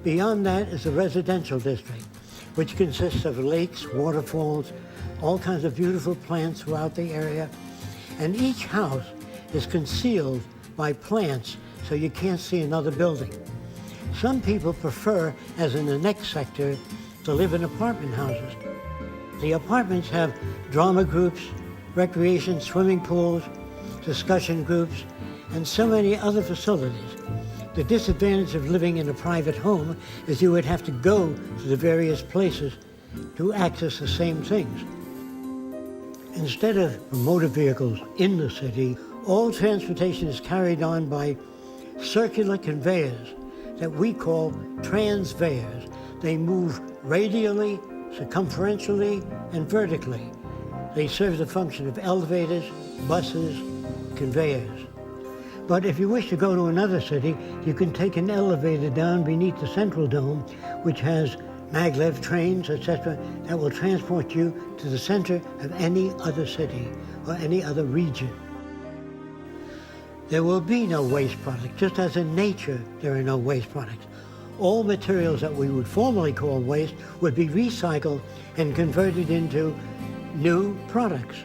Beyond that is the residential district, which consists of lakes, waterfalls, all kinds of beautiful plants throughout the area. And each house is concealed by plants so you can't see another building. Some people prefer, as in the next sector, to live in apartment houses. The apartments have drama groups, recreation swimming pools, discussion groups, and so many other facilities. The disadvantage of living in a private home is you would have to go to the various places to access the same things. Instead of motor vehicles in the city, all transportation is carried on by circular conveyors that we call transveyors. They move radially, circumferentially, and vertically. They serve the function of elevators, buses, conveyors. But if you wish to go to another city, you can take an elevator down beneath the central dome, which has maglev trains, etc., that will transport you to the center of any other city or any other region. There will be no waste products, just as in nature there are no waste products. All materials that we would formerly call waste would be recycled and converted into new products.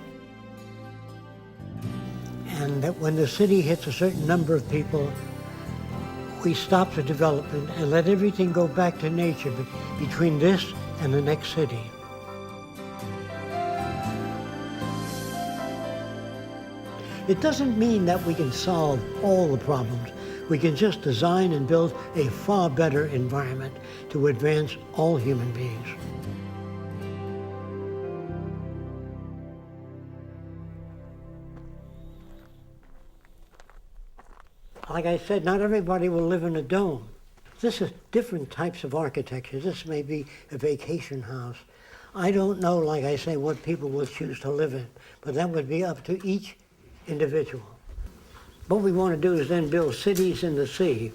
And that when the city hits a certain number of people, we stop the development and let everything go back to nature between this and the next city. It doesn't mean that we can solve all the problems. We can just design and build a far better environment to advance all human beings. Like I said, not everybody will live in a dome. This is different types of architecture. This may be a vacation house. I don't know, like I say, what people will choose to live in, but that would be up to each individual. What we want to do is then build cities in the sea.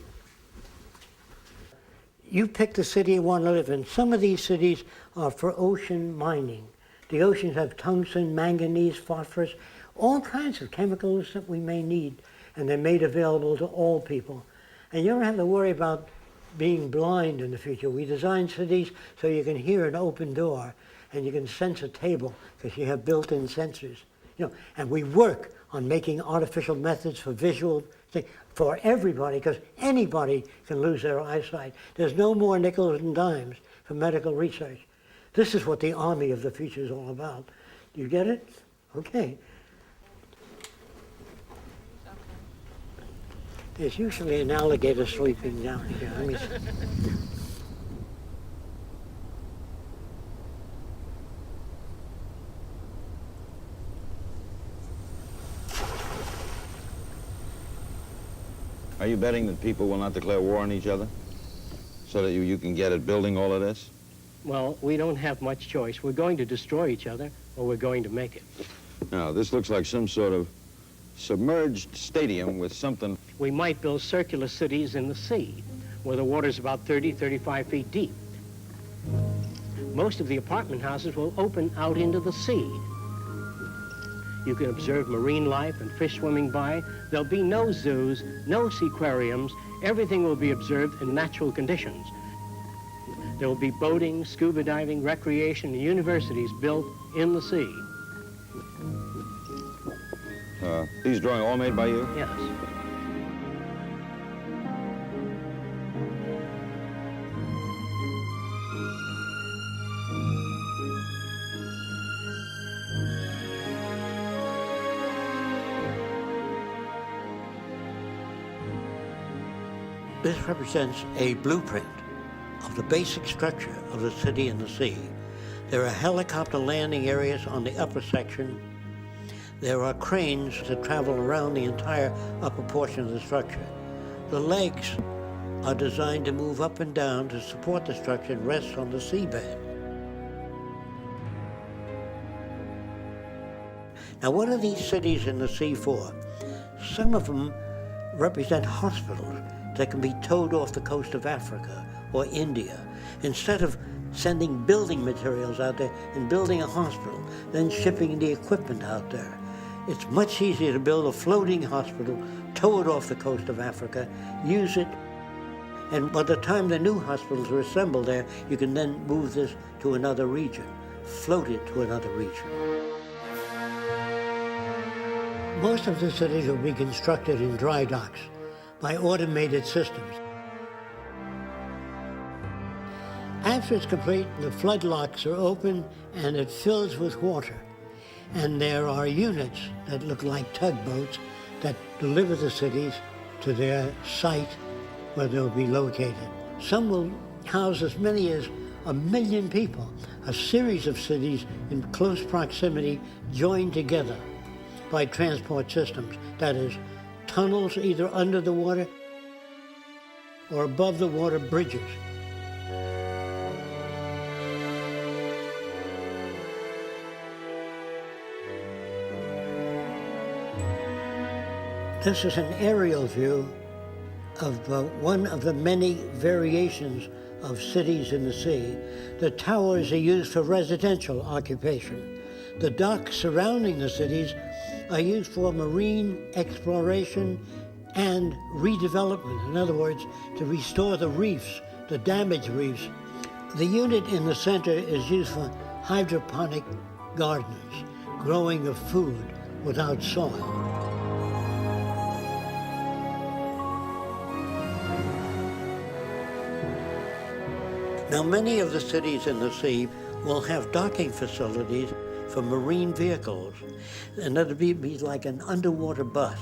You pick the city you want to live in. Some of these cities are for ocean mining. The oceans have tungsten, manganese, phosphorus, all kinds of chemicals that we may need, and they're made available to all people. And you don't have to worry about being blind in the future. We design cities so you can hear an open door and you can sense a table because you have built-in sensors. And we work on making artificial methods for visual things for everybody, because anybody can lose their eyesight. There's no more nickels and dimes for medical research. This is what the army of the future is all about. Do you get it? Okay. There's usually an alligator sleeping down here. Let me see. Are you betting that people will not declare war on each other so that you can get at building all of this? Well, we don't have much choice. We're going to destroy each other, or we're going to make it. Now, this looks like some sort of submerged stadium with something. We might build circular cities in the sea, where the water's about 30, 35 feet deep. Most of the apartment houses will open out into the sea. You can observe marine life and fish swimming by. There'll be no zoos, no seaquariums. Everything will be observed in natural conditions. There will be boating, scuba diving, recreation, and universities built in the sea. These drawings all made by you? Yes. This represents a blueprint of the basic structure of the city in the sea. There are helicopter landing areas on the upper section. There are cranes that travel around the entire upper portion of the structure. The legs are designed to move up and down to support the structure and rest on the seabed. Now, what are these cities in the sea for? Some of them represent hospitals that can be towed off the coast of Africa or India. Instead of sending building materials out there and building a hospital, then shipping the equipment out there, it's much easier to build a floating hospital, tow it off the coast of Africa, use it, and by the time the new hospitals are assembled there, you can then move this to another region, float it to another region. Most of the cities will be constructed in dry docks by automated systems. After it's complete, the flood locks are open and it fills with water. And there are units that look like tugboats that deliver the cities to their site where they'll be located. Some will house as many as 1 million people, a series of cities in close proximity joined together by transport systems, that is, tunnels either under the water or above the water bridges. This is an aerial view of one of the many variations of cities in the sea. The towers are used for residential occupation. The docks surrounding the cities are used for marine exploration and redevelopment. In other words, to restore the reefs, the damaged reefs. The unit in the center is used for hydroponic gardens, growing of food without soil. Now, many of the cities in the sea will have docking facilities for marine vehicles, and that'd be like an underwater bus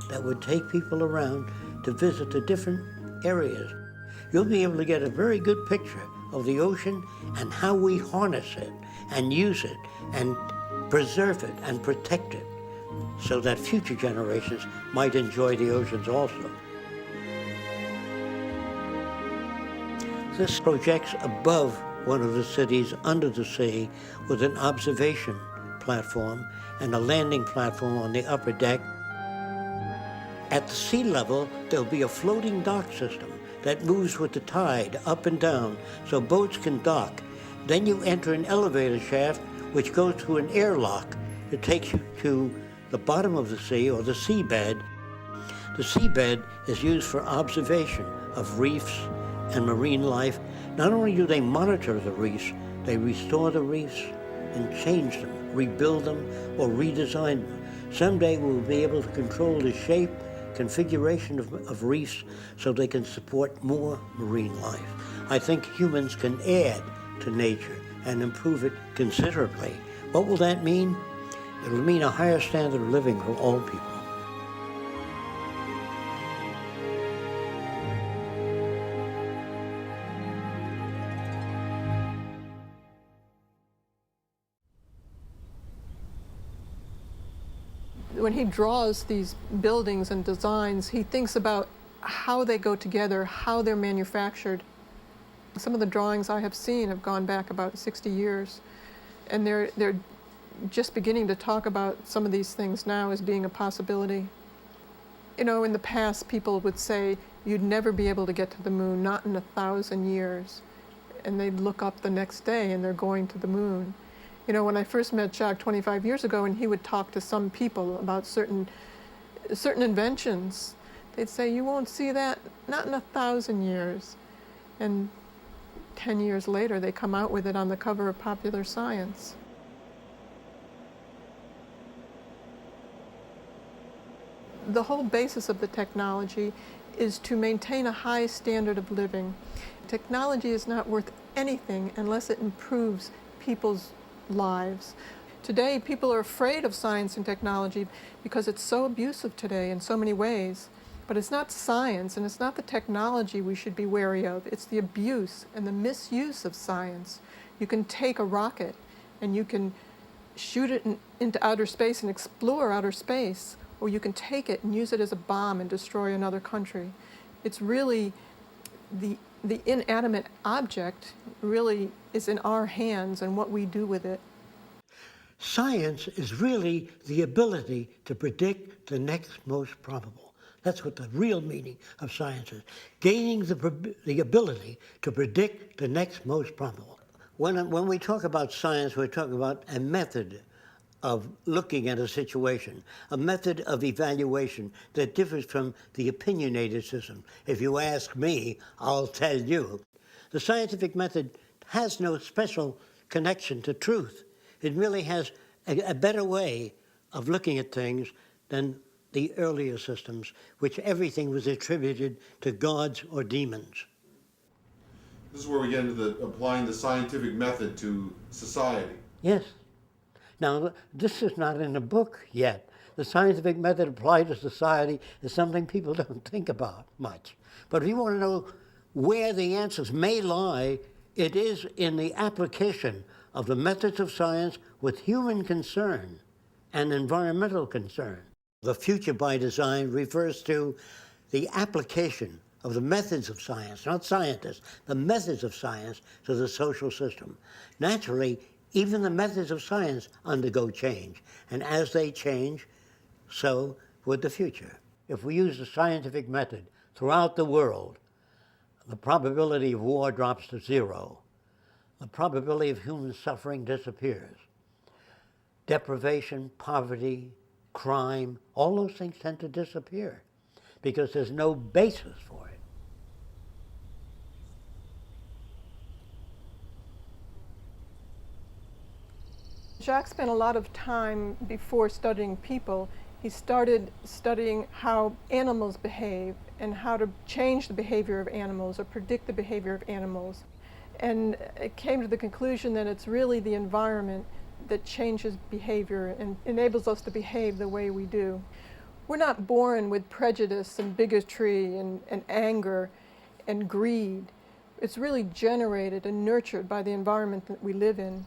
that would take people around to visit the different areas. You'll be able to get a very good picture of the ocean and how we harness it and use it and preserve it and protect it so that future generations might enjoy the oceans also. This projects above one of the cities under the sea with an observation platform and a landing platform on the upper deck. At the sea level, there'll be a floating dock system that moves with the tide up and down so boats can dock. Then you enter an elevator shaft which goes through an airlock. It takes you to the bottom of the sea or the seabed. The seabed is used for observation of reefs and marine life. Not only do they monitor the reefs, they restore the reefs and change them, rebuild them, or redesign them. Someday we'll be able to control the shape, configuration of reefs so they can support more marine life. I think humans can add to nature and improve it considerably. What will that mean? It'll mean a higher standard of living for all people. When he draws these buildings and designs, he thinks about how they go together, how they're manufactured, Some of the drawings I have seen have gone back about 60 years, and they're just beginning to talk about some of these things now as being a possibility. You know, in the past, people would say, you'd never be able to get to the moon, not in 1,000 years. And they'd look up the next day and they're going to the moon. You know, when I first met Jacques 25 years ago, and he would talk to some people about certain inventions, they'd say, you won't see that, not in 1,000 years. And 10 years later, they come out with it on the cover of Popular Science. The whole basis of the technology is to maintain a high standard of living. Technology is not worth anything unless it improves people's lives. Today, people are afraid of science and technology because it's so abusive today in so many ways. But it's not science and it's not the technology we should be wary of. It's the abuse and the misuse of science. You can take a rocket and you can shoot it into outer space and explore outer space, or you can take it and use it as a bomb and destroy another country. It's really the inanimate object really is in our hands and what we do with it. Science is really the ability to predict the next most probable. That's what the real meaning of science is. Gaining the ability to predict the next most probable. When we talk about science, we're talking about a method of looking at a situation, a method of evaluation that differs from the opinionated system. If you ask me, I'll tell you. The scientific method has no special connection to truth. It really has a better way of looking at things than the earlier systems, which everything was attributed to gods or demons. This is where we get into applying the scientific method to society. Yes. Now, this is not in a book yet. The scientific method applied to society is something people don't think about much. But if you want to know where the answers may lie, it is in the application of the methods of science with human concern and environmental concern. The future by design refers to the application of the methods of science, not scientists, the methods of science to the social system. Naturally, even the methods of science undergo change, and as they change, so would the future. If we use the scientific method throughout the world, the probability of war drops to zero. The probability of human suffering disappears. Deprivation, poverty, crime, all those things tend to disappear because there's no basis for it. Jacques spent a lot of time before studying people. He started studying how animals behave and how to change the behavior of animals or predict the behavior of animals. And it came to the conclusion that it's really the environment that changes behavior and enables us to behave the way we do. We're not born with prejudice and bigotry and anger and greed. It's really generated and nurtured by the environment that we live in.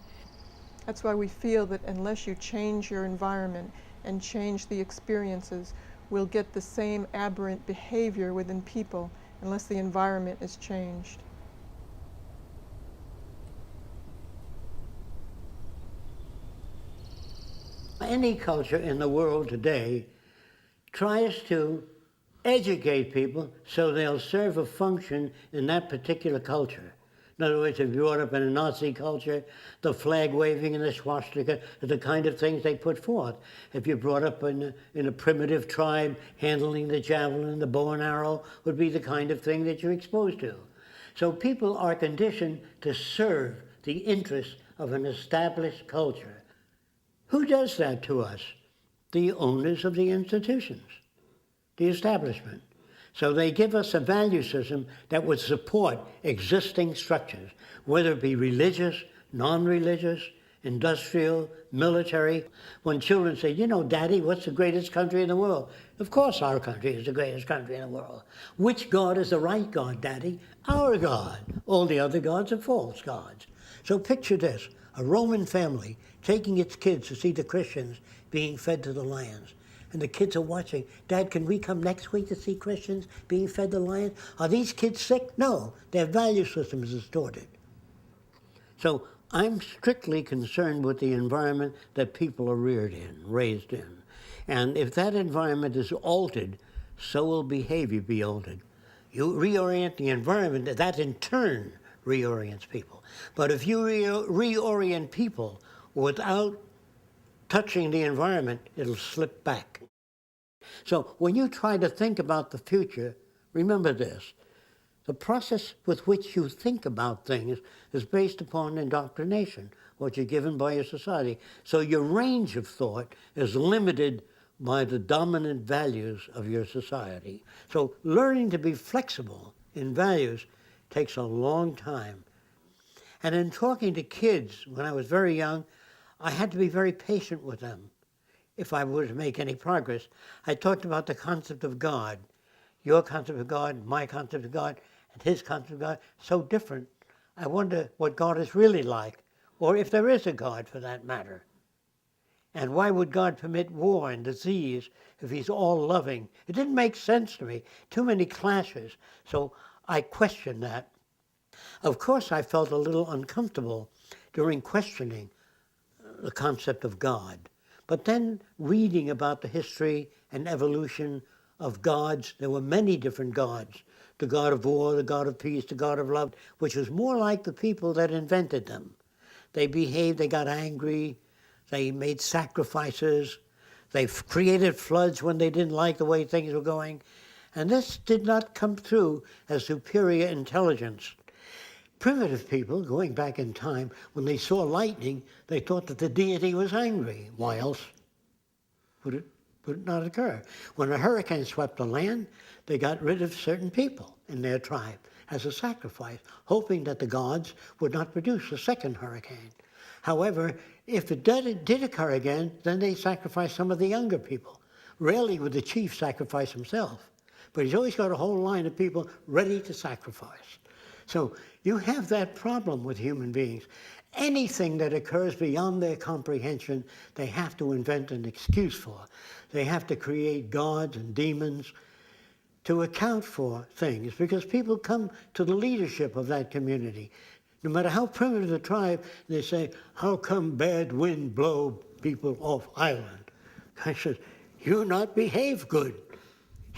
That's why we feel that unless you change your environment and change the experiences, we'll get the same aberrant behavior within people unless the environment is changed. Any culture in the world today tries to educate people so they'll serve a function in that particular culture. In other words, if you're brought up in a Nazi culture, the flag waving and the swastika are the kind of things they put forth. If you're brought up in a primitive tribe, handling the javelin, the bow and arrow would be the kind of thing that you're exposed to. So people are conditioned to serve the interests of an established culture. Who does that to us? The owners of the institutions, the establishment. So they give us a value system that would support existing structures, whether it be religious, non-religious, industrial, military. When children say, you know, Daddy, what's the greatest country in the world? Of course our country is the greatest country in the world. Which God is the right God, Daddy? Our God. All the other gods are false gods. So picture this, a Roman family taking its kids to see the Christians being fed to the lions. And the kids are watching. Dad, can we come next week to see Christians being fed the lion? Are these kids sick? No, their value system is distorted. So I'm strictly concerned with the environment that people are reared in, raised in. And if that environment is altered, so will behavior be altered. You reorient the environment, that in turn reorients people. But if you reorient people without touching the environment, it'll slip back. So when you try to think about the future, remember this. The process with which you think about things is based upon indoctrination, what you're given by your society. So your range of thought is limited by the dominant values of your society. So learning to be flexible in values takes a long time. And in talking to kids when I was very young, I had to be very patient with them if I were to make any progress. I talked about the concept of God. Your concept of God, my concept of God, and his concept of God, so different. I wonder what God is really like, or if there is a God for that matter. And why would God permit war and disease if he's all loving? It didn't make sense to me. Too many clashes. So I questioned that. Of course, I felt a little uncomfortable during questioning the concept of God. But then reading about the history and evolution of gods, there were many different gods. The god of war, the god of peace, the god of love, which was more like the people that invented them. They behaved, they got angry, they made sacrifices, they created floods when they didn't like the way things were going. And this did not come through as superior intelligence. Primitive people, going back in time, when they saw lightning, they thought that the deity was angry. Why else would it not occur? When a hurricane swept the land, they got rid of certain people in their tribe as a sacrifice, hoping that the gods would not produce a second hurricane. However, if it did occur again, then they sacrificed some of the younger people. Rarely would the chief sacrifice himself, but he's always got a whole line of people ready to sacrifice. So you have that problem with human beings. Anything that occurs beyond their comprehension, they have to invent an excuse for. They have to create gods and demons to account for things, because people come to the leadership of that community. No matter how primitive the tribe, they say, how come bad wind blow people off island? I said, you not behave good.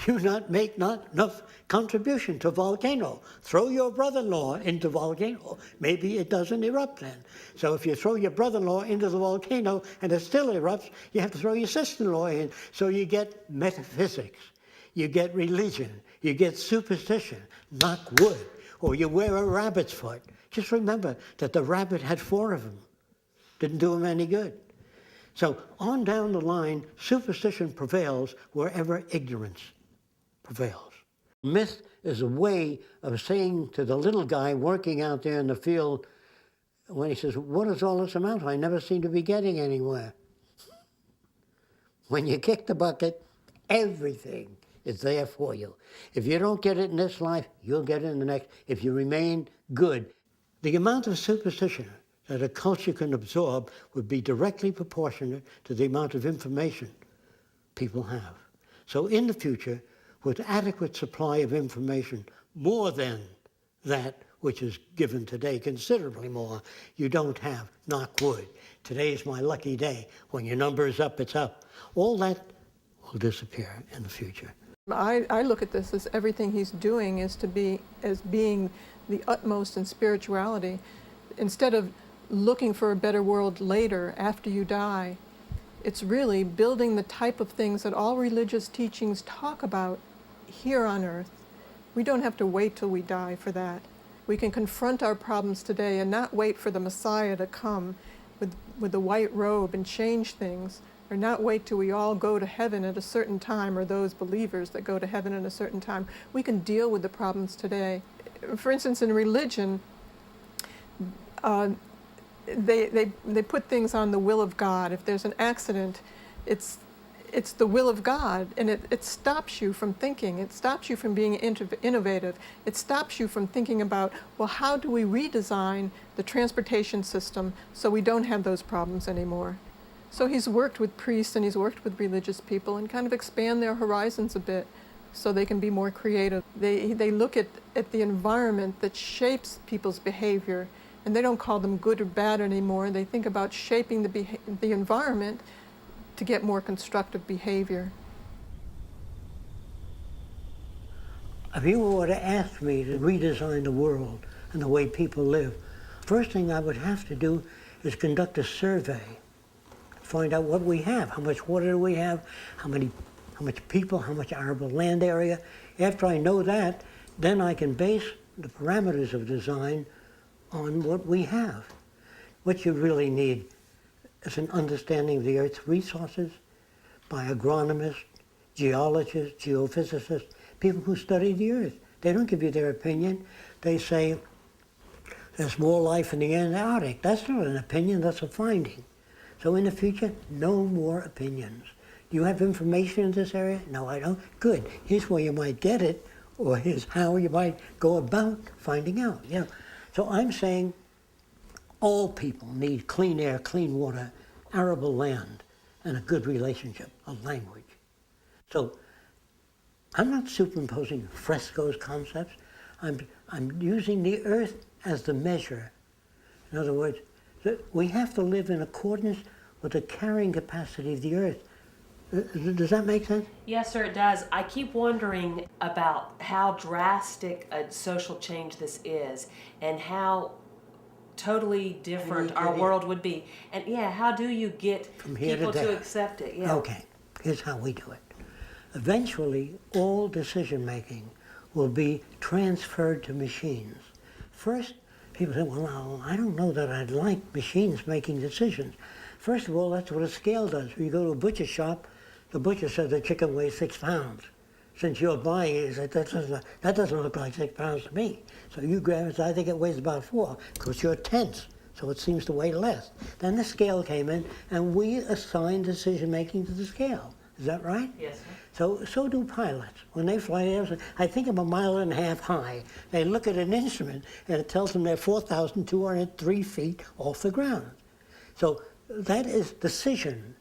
You not make not enough contribution to volcano. Throw your brother-in-law into volcano. Maybe it doesn't erupt then. So if you throw your brother-in-law into the volcano and it still erupts, you have to throw your sister-in-law in. So you get metaphysics, you get religion, you get superstition, knock wood, or you wear a rabbit's foot. Just remember that the rabbit had 4 of them. Didn't do him any good. So on down the line, superstition prevails wherever ignorance prevails. Myth is a way of saying to the little guy working out there in the field, when he says, what does all this amount to? I never seem to be getting anywhere. When you kick the bucket, everything is there for you. If you don't get it in this life, you'll get it in the next, if you remain good. The amount of superstition that a culture can absorb would be directly proportionate to the amount of information people have. So in the future, with adequate supply of information, more than that which is given today, considerably more, you don't have, knock wood. Today's my lucky day. When your number is up, it's up. All that will disappear in the future. I look at this as everything he's doing is to be as being the utmost in spirituality. Instead of looking for a better world later, after you die, it's really building the type of things that all religious teachings talk about here on earth. We don't have to wait till we die for that. We can confront our problems today and not wait for the Messiah to come with the white robe and change things, or not wait till we all go to heaven at a certain time, or those believers that go to heaven at a certain time. We can deal with the problems today. For instance, in religion, they put things on the will of God. If there's an accident, it's the will of God, and it stops you from thinking. It stops you from being innovative. It stops you from thinking about, well, how do we redesign the transportation system so we don't have those problems anymore? So he's worked with priests and he's worked with religious people and kind of expand their horizons a bit so they can be more creative. They look at the environment that shapes people's behavior, and they don't call them good or bad anymore. They think about shaping the environment to get more constructive behavior. If you were to ask me to redesign the world and the way people live, first thing I would have to do is conduct a survey, find out what we have, how much water do we have, how much people, how much arable land area. After I know that, then I can base the parameters of design on what we have. What you really need is an understanding of the Earth's resources by agronomists, geologists, geophysicists, people who study the Earth. They don't give you their opinion. They say there's more life in the Antarctic. That's not an opinion, that's a finding. So in the future, no more opinions. Do you have information in this area? No, I don't. Good. Here's where you might get it, or here's how you might go about finding out. Yeah. So I'm saying all people need clean air, clean water, arable land, and a good relationship, a language. So I'm not superimposing Fresco's concepts. I'm using the Earth as the measure. In other words, we have to live in accordance with the carrying capacity of the Earth. Does that make sense? Yes, sir, it does. I keep wondering about how drastic a social change this is and how totally different our world would be. And yeah, how do you get people to accept it? Yeah. Okay, here's how we do it. Eventually, all decision-making will be transferred to machines. First, people say, well, no, I don't know that I'd like machines making decisions. First of all, that's what a scale does. When you go to a butcher shop, the butcher says the chicken weighs 6 pounds. Since you're buying it, that doesn't look like 6 pounds to me. So you grab it, I think it weighs about 4, because you're tense, so it seems to weigh less. Then the scale came in, and we assigned decision-making to the scale. Is that right? Yes, sir. So do pilots. When they fly, I think I'm 1.5 miles high. They look at an instrument, and it tells them they're 4,203 feet off the ground. So that is decision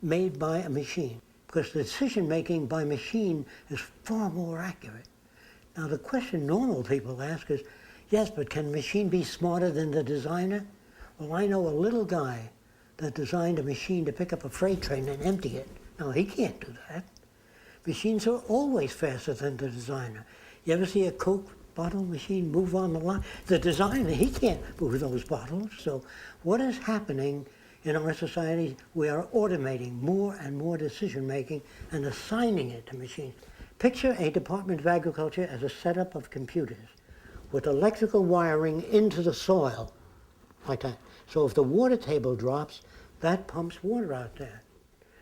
made by a machine, because the decision-making by machine is far more accurate. Now, the question normal people ask is, yes, but can a machine be smarter than the designer? Well, I know a little guy that designed a machine to pick up a freight train and empty it. No, he can't do that. Machines are always faster than the designer. You ever see a Coke bottle machine move on the line? The designer, he can't move those bottles. So what is happening in our society? We are automating more and more decision-making and assigning it to machines. Picture a Department of Agriculture as a setup of computers with electrical wiring into the soil, like that. So if the water table drops, that pumps water out there.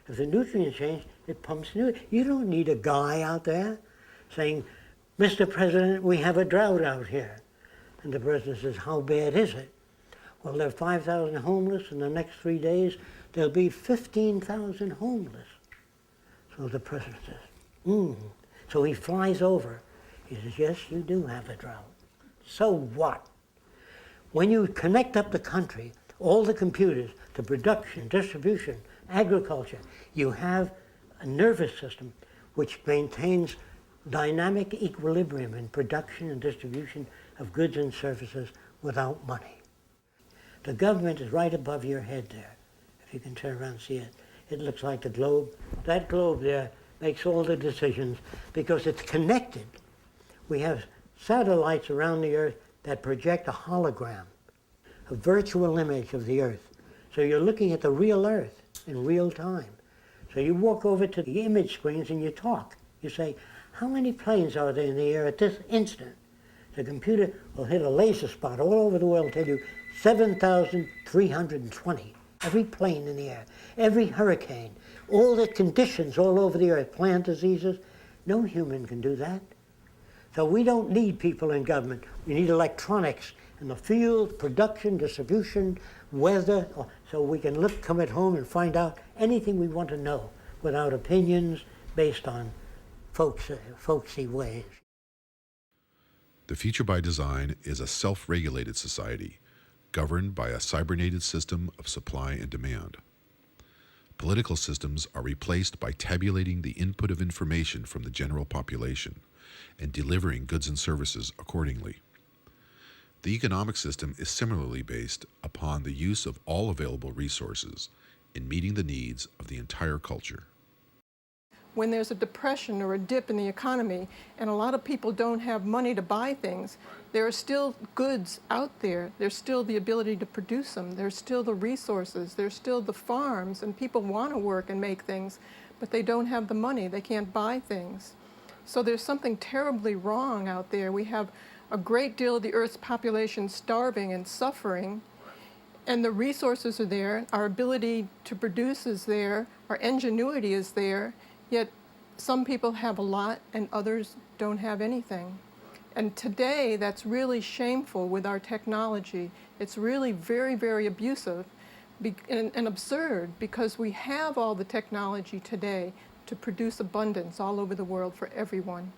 If the nutrients change, it pumps nutrients. You don't need a guy out there saying, Mr. President, we have a drought out here. And the president says, how bad is it? Well, there are 5,000 homeless. In the next 3 days, there'll be 15,000 homeless. So the president says, So he flies over. He says, yes, you do have a drought. So what? When you connect up the country, all the computers, to production, distribution, agriculture, you have a nervous system which maintains dynamic equilibrium in production and distribution of goods and services without money. The government is right above your head there. If you can turn around and see it, it looks like the globe. That globe there makes all the decisions because it's connected. We have satellites around the Earth that project a hologram, a virtual image of the Earth. So you're looking at the real Earth in real time. So you walk over to the image screens and you talk. You say, how many planes are there in the air at this instant? The computer will hit a laser spot all over the world and tell you 7,320. Every plane in the air, every hurricane, all the conditions all over the earth, plant diseases. No human can do that. So we don't need people in government. We need electronics in the field, production, distribution, weather, so we can come at home and find out anything we want to know without opinions based on folksy ways. The future by design is a self-regulated society governed by a cybernated system of supply and demand. Political systems are replaced by tabulating the input of information from the general population and delivering goods and services accordingly. The economic system is similarly based upon the use of all available resources in meeting the needs of the entire culture. When there's a depression or a dip in the economy and a lot of people don't have money to buy things, there are still goods out there. There's still the ability to produce them. There's still the resources. There's still the farms, and people want to work and make things, but they don't have the money. They can't buy things. So there's something terribly wrong out there. We have a great deal of the Earth's population starving and suffering, and the resources are there. Our ability to produce is there. Our ingenuity is there. Yet some people have a lot and others don't have anything. And today that's really shameful with our technology. It's really very, very abusive and absurd, because we have all the technology today to produce abundance all over the world for everyone.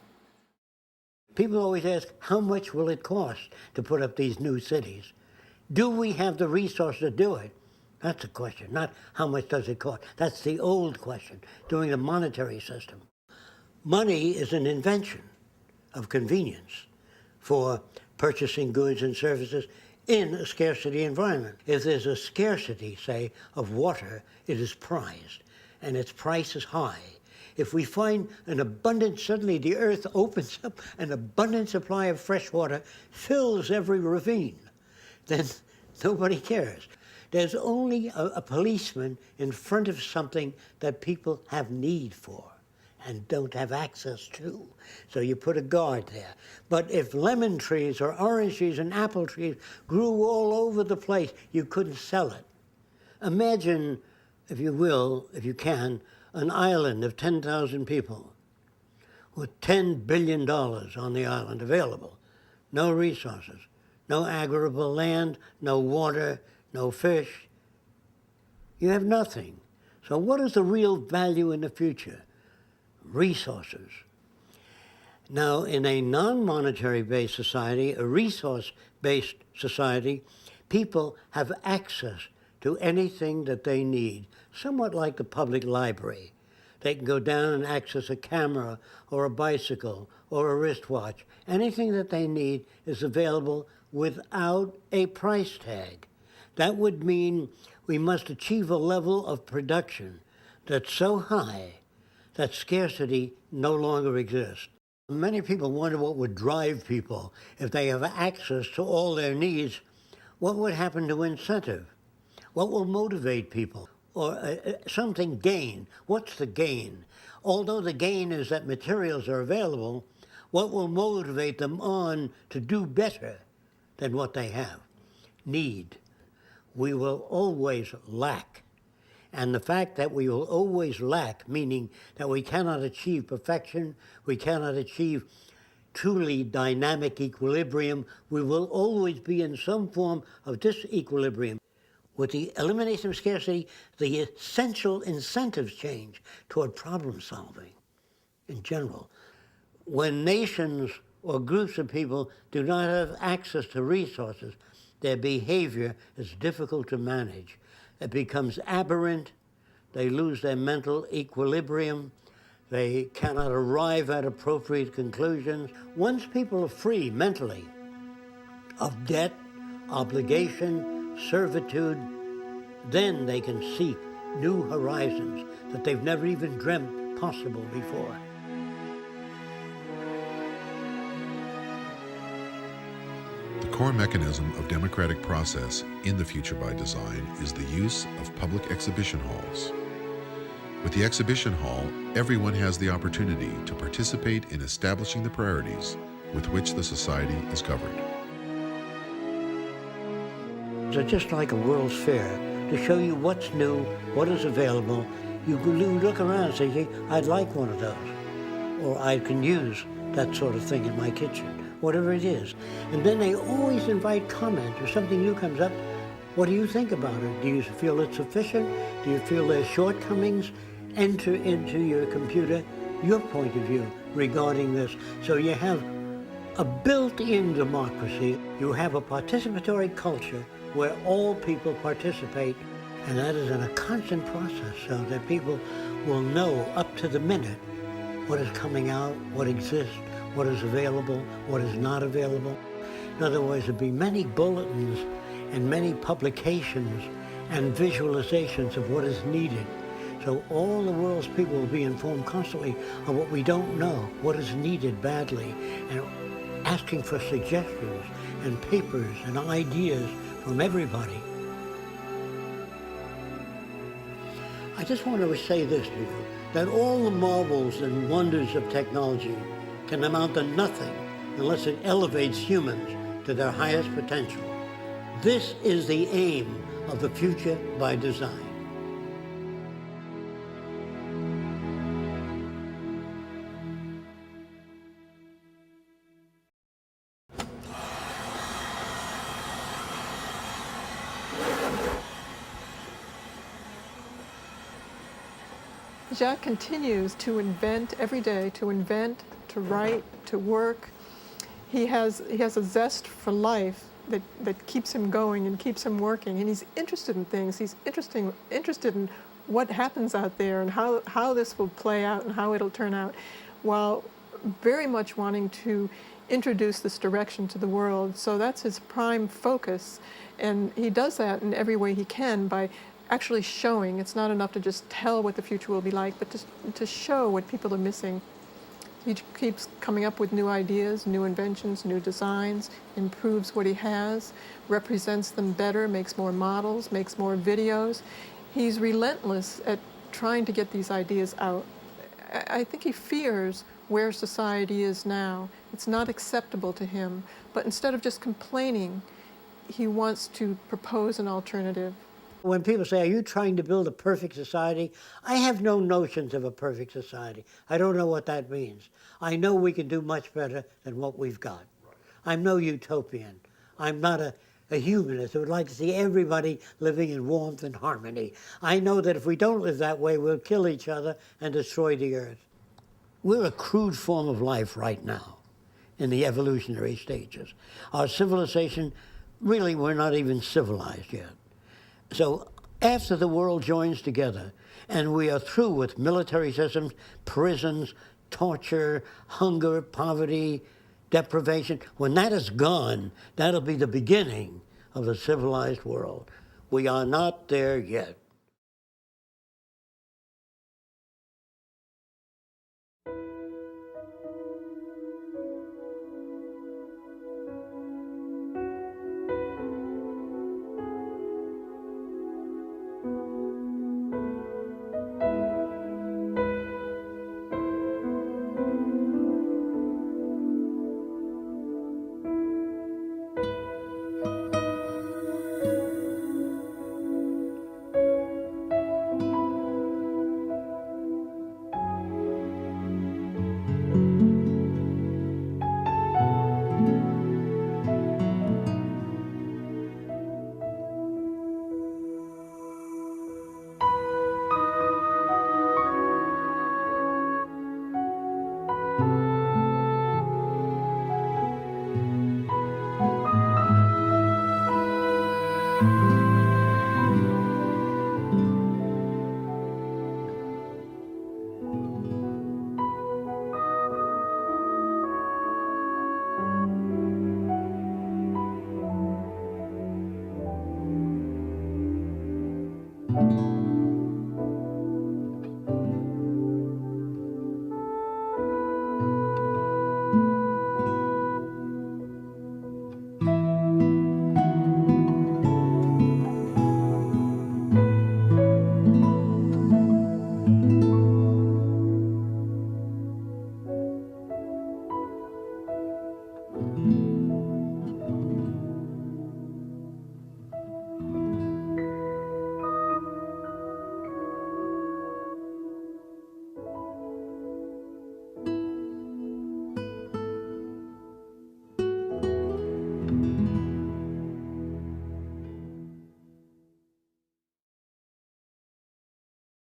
People always ask, how much will it cost to put up these new cities? Do we have the resources to do it? That's the question, not how much does it cost. That's the old question, during the monetary system. Money is an invention of convenience for purchasing goods and services in a scarcity environment. If there's a scarcity, say, of water, it is prized, and its price is high. If we find an abundance, suddenly the earth opens up, an abundant supply of fresh water fills every ravine, then nobody cares. There's only a policeman in front of something that people have need for and don't have access to. So you put a guard there. But if lemon trees or orange trees and apple trees grew all over the place, you couldn't sell it. Imagine, if you will, if you can, an island of 10,000 people with $10 billion on the island available. No resources, no arable land, no water, no fish. You have nothing. So what is the real value in the future? Resources. Now, in a non-monetary based society, a resource-based society, people have access to anything that they need, somewhat like the public library. They can go down and access a camera or a bicycle or a wristwatch. Anything that they need is available without a price tag. That would mean we must achieve a level of production that's so high that scarcity no longer exists. Many people wonder what would drive people if they have access to all their needs. What would happen to incentive? What will motivate people? Or something gain. What's the gain? Although the gain is that materials are available, what will motivate them on to do better than what they have? Need. We will always lack. And the fact that we will always lack, meaning that we cannot achieve perfection, we cannot achieve truly dynamic equilibrium, we will always be in some form of disequilibrium. With the elimination of scarcity, the essential incentives change toward problem solving in general. When nations or groups of people do not have access to resources, their behavior is difficult to manage. It becomes aberrant. They lose their mental equilibrium. They cannot arrive at appropriate conclusions. Once people are free mentally of debt, obligation, servitude, then they can seek new horizons that they've never even dreamt possible before. The core mechanism of democratic process in the future by design is the use of public exhibition halls. With the exhibition hall, everyone has the opportunity to participate in establishing the priorities with which the society is governed. So just like a World's Fair, to show you what's new, what is available, you look around and say, hey, I'd like one of those. Or I can use that sort of thing in my kitchen, whatever it is. And then they always invite comment or something new comes up. What do you think about it? Do you feel it's sufficient? Do you feel there's shortcomings? Enter into your computer your point of view regarding this. So you have a built-in democracy. You have a participatory culture where all people participate, And that is in a constant process so that people will know up to the minute what is coming out, what exists, what is available, what is not available. In other words, there'll be many bulletins and many publications and visualizations of what is needed. So all the world's people will be informed constantly of what we don't know, what is needed badly, and asking for suggestions and papers and ideas from everybody. I just want to say this to you, that all the marvels and wonders of technology can amount to nothing unless it elevates humans to their highest potential. This is the aim of the future by design. Jacques continues to invent every day, to invent, to write, to work. He has a zest for life that keeps him going and keeps him working, and he's interested in things. He's interested in what happens out there and how this will play out and how it'll turn out, while very much wanting to introduce this direction to the world. So that's his prime focus, and he does that in every way he can by actually showing. It's not enough to just tell what the future will be like, but to show what people are missing. He keeps coming up with new ideas, new inventions, new designs, improves what he has, represents them better, makes more models, makes more videos. He's relentless at trying to get these ideas out. I think he fears where society is now. It's not acceptable to him, but instead of just complaining, he wants to propose an alternative. When people say, are you trying to build a perfect society? I have no notions of a perfect society. I don't know what that means. I know we can do much better than what we've got. I'm no utopian. I'm not a humanist who would like to see everybody living in warmth and harmony. I know that if we don't live that way, we'll kill each other and destroy the earth. We're a crude form of life right now in the evolutionary stages. Our civilization, really, we're not even civilized yet. So after the world joins together and we are through with military systems, prisons, torture, hunger, poverty, deprivation, when that is gone, that'll be the beginning of the civilized world. We are not there yet.